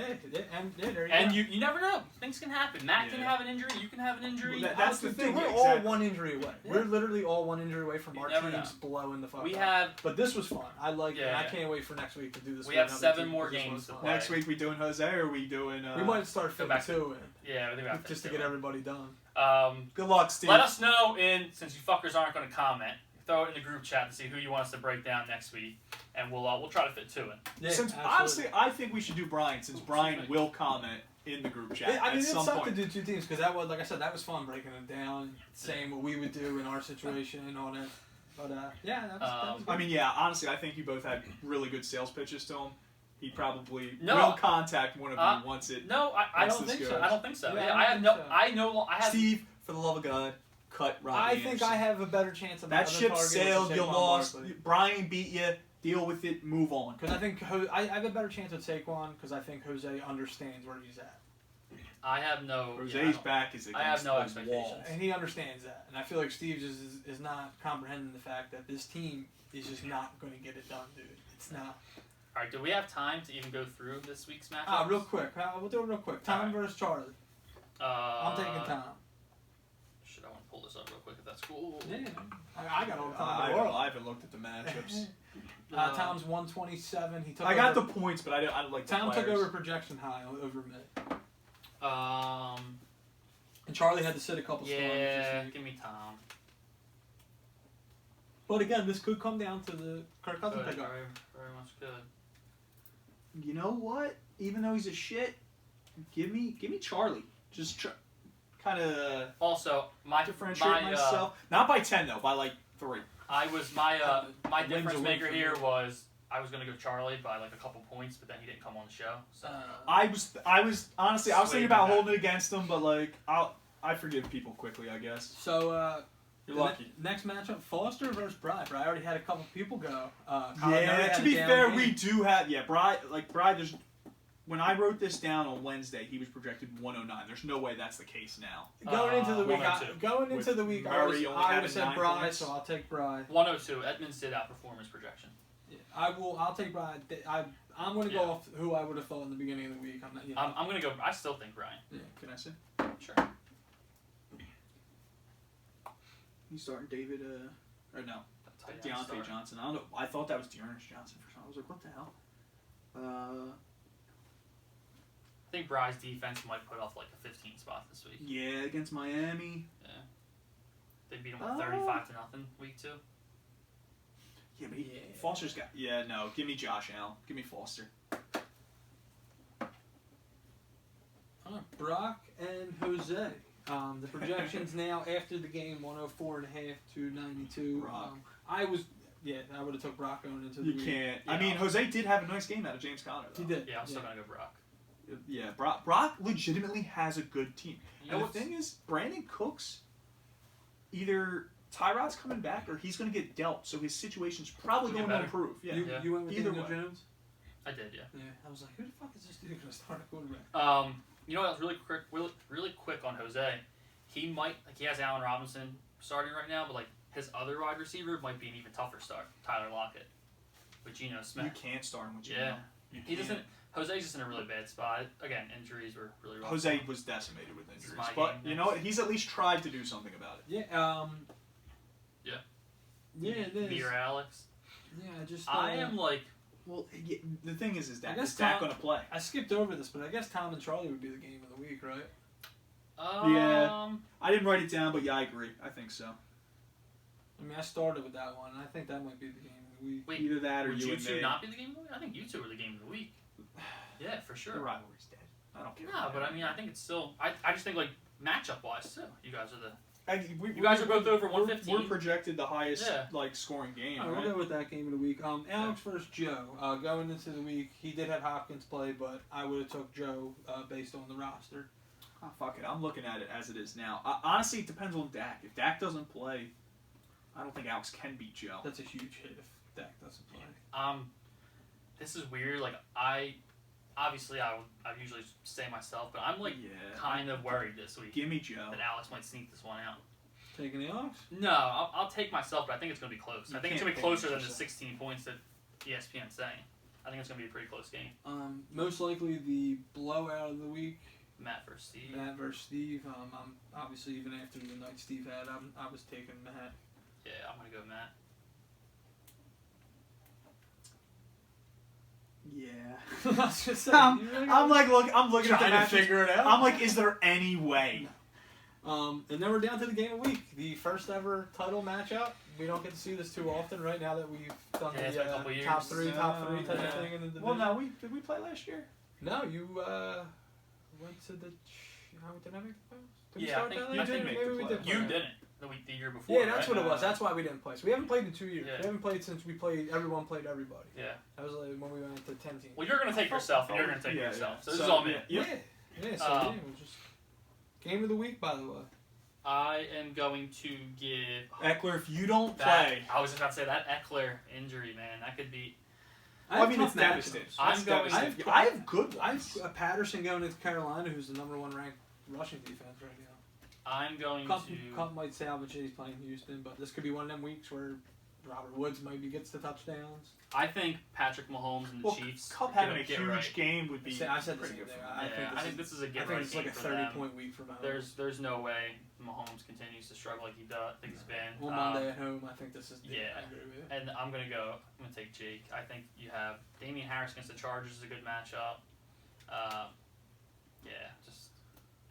there you and go. you never know. Things can happen. Matt can have an injury. You can have an injury. Well, that's the thing. We're all one injury away. Yeah. We're literally all one injury away from You our never teams blowing the fuck We up. have. But this was fun. I like it. Yeah, I can't wait for next week to do this. We with have another 7 team, more because this games was to fun. play. Next week we doing Jose, or are we doing... We might start go 52 in. Yeah, I think we have Just to get everybody done. Good luck, Steve. Let us know since you fuckers aren't going to comment. Throw it in the group chat to see who you want us to break down next week, and we'll try to fit 2 in. Yeah, Honestly, I think we should do Brian, since Brian will comment in the group chat I mean, at it some sucked point. to do 2 teams because that was, like I said, that was fun breaking them down, saying what we would do in our situation and all that. But yeah, that was good. I mean, yeah, honestly, I think you both had really good sales pitches to him. He probably No. will contact one of you once it. No, I once don't this think goes. so. I don't think so. Yeah, Yeah, I I have don't no. think so. I know. I have. Steve, for the love of God, cut Robbie I think Anderson. I have a better chance of That other ship target, sailed. which is You Saquon lost. Barkley. Brian beat you. Deal with it. Move on. Because I think I have a better chance with Saquon because I think Jose understands where he's at. I have no. Jose's back is against I have no the expectations. wall. And he understands that. And I feel like Steve just is not comprehending the fact that this team is just not going to get it done, dude. It's not. All right. Do we have time to even go through this week's matchup? Real quick. We'll do it real quick. Tom versus Charlie. I'm taking Tom. Shit, I want to pull this up real quick if that's cool. Yeah. I got all the time in the world. I haven't looked at the matchups. Tom's 127. He took. I got the over, points, but I don't like the Tom took players. over projection high over mid. Um. And Charlie had to sit a couple Yeah. storms this week. Give me Tom. But again, this could come down to the Kirk Cousins Good, pickup. very, very much good. You know what? Even though he's a shit, give me Charlie. Just kind of Also, my differentiate myself. Not by 10 though, by like 3. I was my Wins difference a win maker for here me. was I was gonna go Charlie by like a couple points, but then he didn't come on the show. So I was honestly I was thinking Swayed about me holding it against him, but like I forgive people quickly, I guess. So You're lucky. Next matchup, Foster versus Bry. Bry already had a couple people go. Yeah, to be fair, we do have Bride. There's when I wrote this down on Wednesday, he was projected 109. There's no way that's the case now. Going into the week, 102. Going into the week, Murray only I would having have said 9 Bry, points. so I'll take Bry. 102. Edmonds did outperform his projection. Yeah, I'll take Bry. I'm going to go off who I would have thought in the beginning of the week. I'm not. You know. I'm gonna go. I still think Brian. Yeah. Can I say? Sure. You starting David? Or no? Tight end Deontay start. Johnson. I don't know. I thought that was Dearness Johnson for some. I was like, what the hell? I think Bry's defense might put off like a 15 spot this week. Yeah, against Miami. They beat him 35 to nothing week 2. Yeah, but Foster's got. Yeah, no. Give me Josh Allen. Give me Foster. Brock and Jose. The projections now after the game 104.5 to 92. Brock. I would have took Brock going into the You week. can't. Yeah. I mean, Jose did have a nice game out of James Conner, though. He did. Yeah, I'm still gonna go Brock. Yeah, Brock legitimately has a good team. You know And what's the thing is, Brandon Cooks, either Tyrod's coming back or he's going to get dealt, so his situation's probably He'll going get to better. improve. Yeah. You went with Either Daniel way. Jones? I did, yeah. Yeah. I was like, who the fuck is this dude going to start a quarterback? You know what? Really quick on Jose. He might he has Allen Robinson starting right now, but like his other wide receiver might be an even tougher start. Tyler Lockett with Geno Smith. You can't start him with Geno. Yeah. He doesn't. Jose's just in a really bad spot. Again, injuries were really rough. Jose was decimated with injuries, my but game you know what? He's at least tried to do something about it. Yeah. Yeah. Yeah, it is. Me or Alex? Yeah, I just. I am like. Well, the thing is I that guess is Dak Tom- going to play? I skipped over this, but I guess Tom and Charlie would be the game of the week, right? Yeah. I didn't write it down, but yeah, I agree. I think so. I mean, I started with that one, and I think that might be the game of the week. Wait, Either that or would you you and two me. not be the game of the week? I think you two were the game of the week. Yeah, for The sure. rivalry's dead. I don't care. No, but I mean, I think it's still. I just think like matchup wise too. You guys are the. You guys are both over 115. We're projected the highest Yeah. like scoring game. All right, Right? we'll go with that game of the week. Alex versus Joe. Going into the week, he did have Hopkins play, but I would have took Joe based on the roster. Oh, fuck it. I'm looking at it as it is now. Honestly, it depends on Dak. If Dak doesn't play, I don't think Alex can beat Joe. That's a huge hit if Dak doesn't play. This is weird. Like I usually say myself, but I'm like Yeah. kind of worried this week Give me Joe. that Alex might sneak this one out. Taking the Alex? No, I'll take myself, but I think it's going to be close. You I think it's can't going to be closer pick than the yourself. 16 points that ESPN's saying. I think it's going to be a pretty close game. Most likely the blowout of the week. Matt versus Steve. Matt versus Steve. I'm obviously even after the night Steve had, I was taking Matt. Yeah, I'm going to go Matt. Yeah. I was just saying, I'm looking trying at the to matches. figure it out. I'm like, is there any way? And then we're down to the game of the week, the first ever title matchup. We don't get to see this too often right now that we've done Yeah, it's been a couple the years. top three type Yeah. of thing in the division. Well, no, did we play last year? No, you went to the. How did I make the playoffs? Did we Yeah, I start think that you last did year? make Maybe the we playoffs. did. You play. didn't the year before. Yeah, that's right? what it was. That's why we didn't play. So we haven't played in 2 years. Yeah. We haven't played since we played. Everyone played everybody. Yeah. That was like when we went to 10 teams. Well, you're going to take yourself, and you're going to take Yeah, yourself. yeah. So this So, is all me. yeah. Yeah. So Um, yeah, we'll just game of the week, by the way. I am going to give Eckler, if you don't that. play, I was just about to say that Eckler injury, man. That could be. I mean, have it's tough matchups. devastating. I'm It's going- devastating. I have good I ones. have Patterson going to Carolina, who's the number 1 ranked rushing defense right now. I'm going Cup might salvage it. He's playing Houston, but this could be one of them weeks where Robert Woods maybe gets the touchdowns. I think Patrick Mahomes and the Well, Chiefs. Cup are having gonna a get huge right. game would be I said the pretty same good thing. for them. I think this is a I get think right it's like game a for them. 30-point week for Mahomes. There's no way Mahomes continues to struggle like he's been. On Monday at home, I think this is. yeah. I agree with you. And I'm gonna take Jake. I think you have Damian Harris against the Chargers is a good matchup.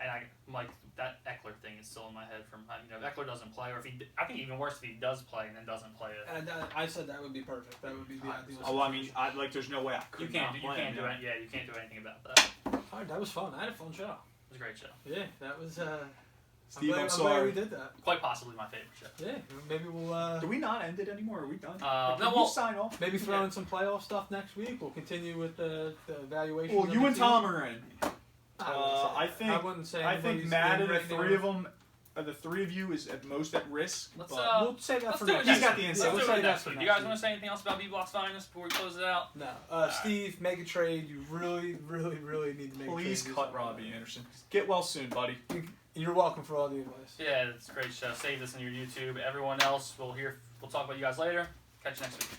And I like that Eckler thing is still in my head from if Eckler doesn't play, or if I think even worse if he does play and then doesn't play it. And I said that would be perfect. That would be the ideal. Oh, I mean, there's no way I You could can't not do play him, you yeah. can't do anything about that. It All right, that was fun. I had a fun show. was a great show. Yeah, that was. Steve, I'm I'm glad sorry. we did that. Quite possibly my favorite show. Yeah, maybe we'll Do we not end it anymore? Are we done? No, Can well- you sign off? maybe throw in some playoff stuff next week. We'll continue with the evaluation. Well, of you the and team. Tom are in. I I wouldn't say. I think anybody's Matt in and the right now. 3 of them, the 3 of you is at most at risk. Let's, but- We'll say that Let's for do it next next He's got week. the Let's inside. do We'll it say next that for week. next You guys week. want to say anything else about B-Block's Finest before we close it out? No. Steve, make a trade. You really, really, really need to make a trade. Please cut Robbie Anderson. Get well soon, buddy. You're welcome for all the advice. Yeah, it's a great show. Save this on your YouTube. Everyone else, we'll talk about you guys later. Catch you next week.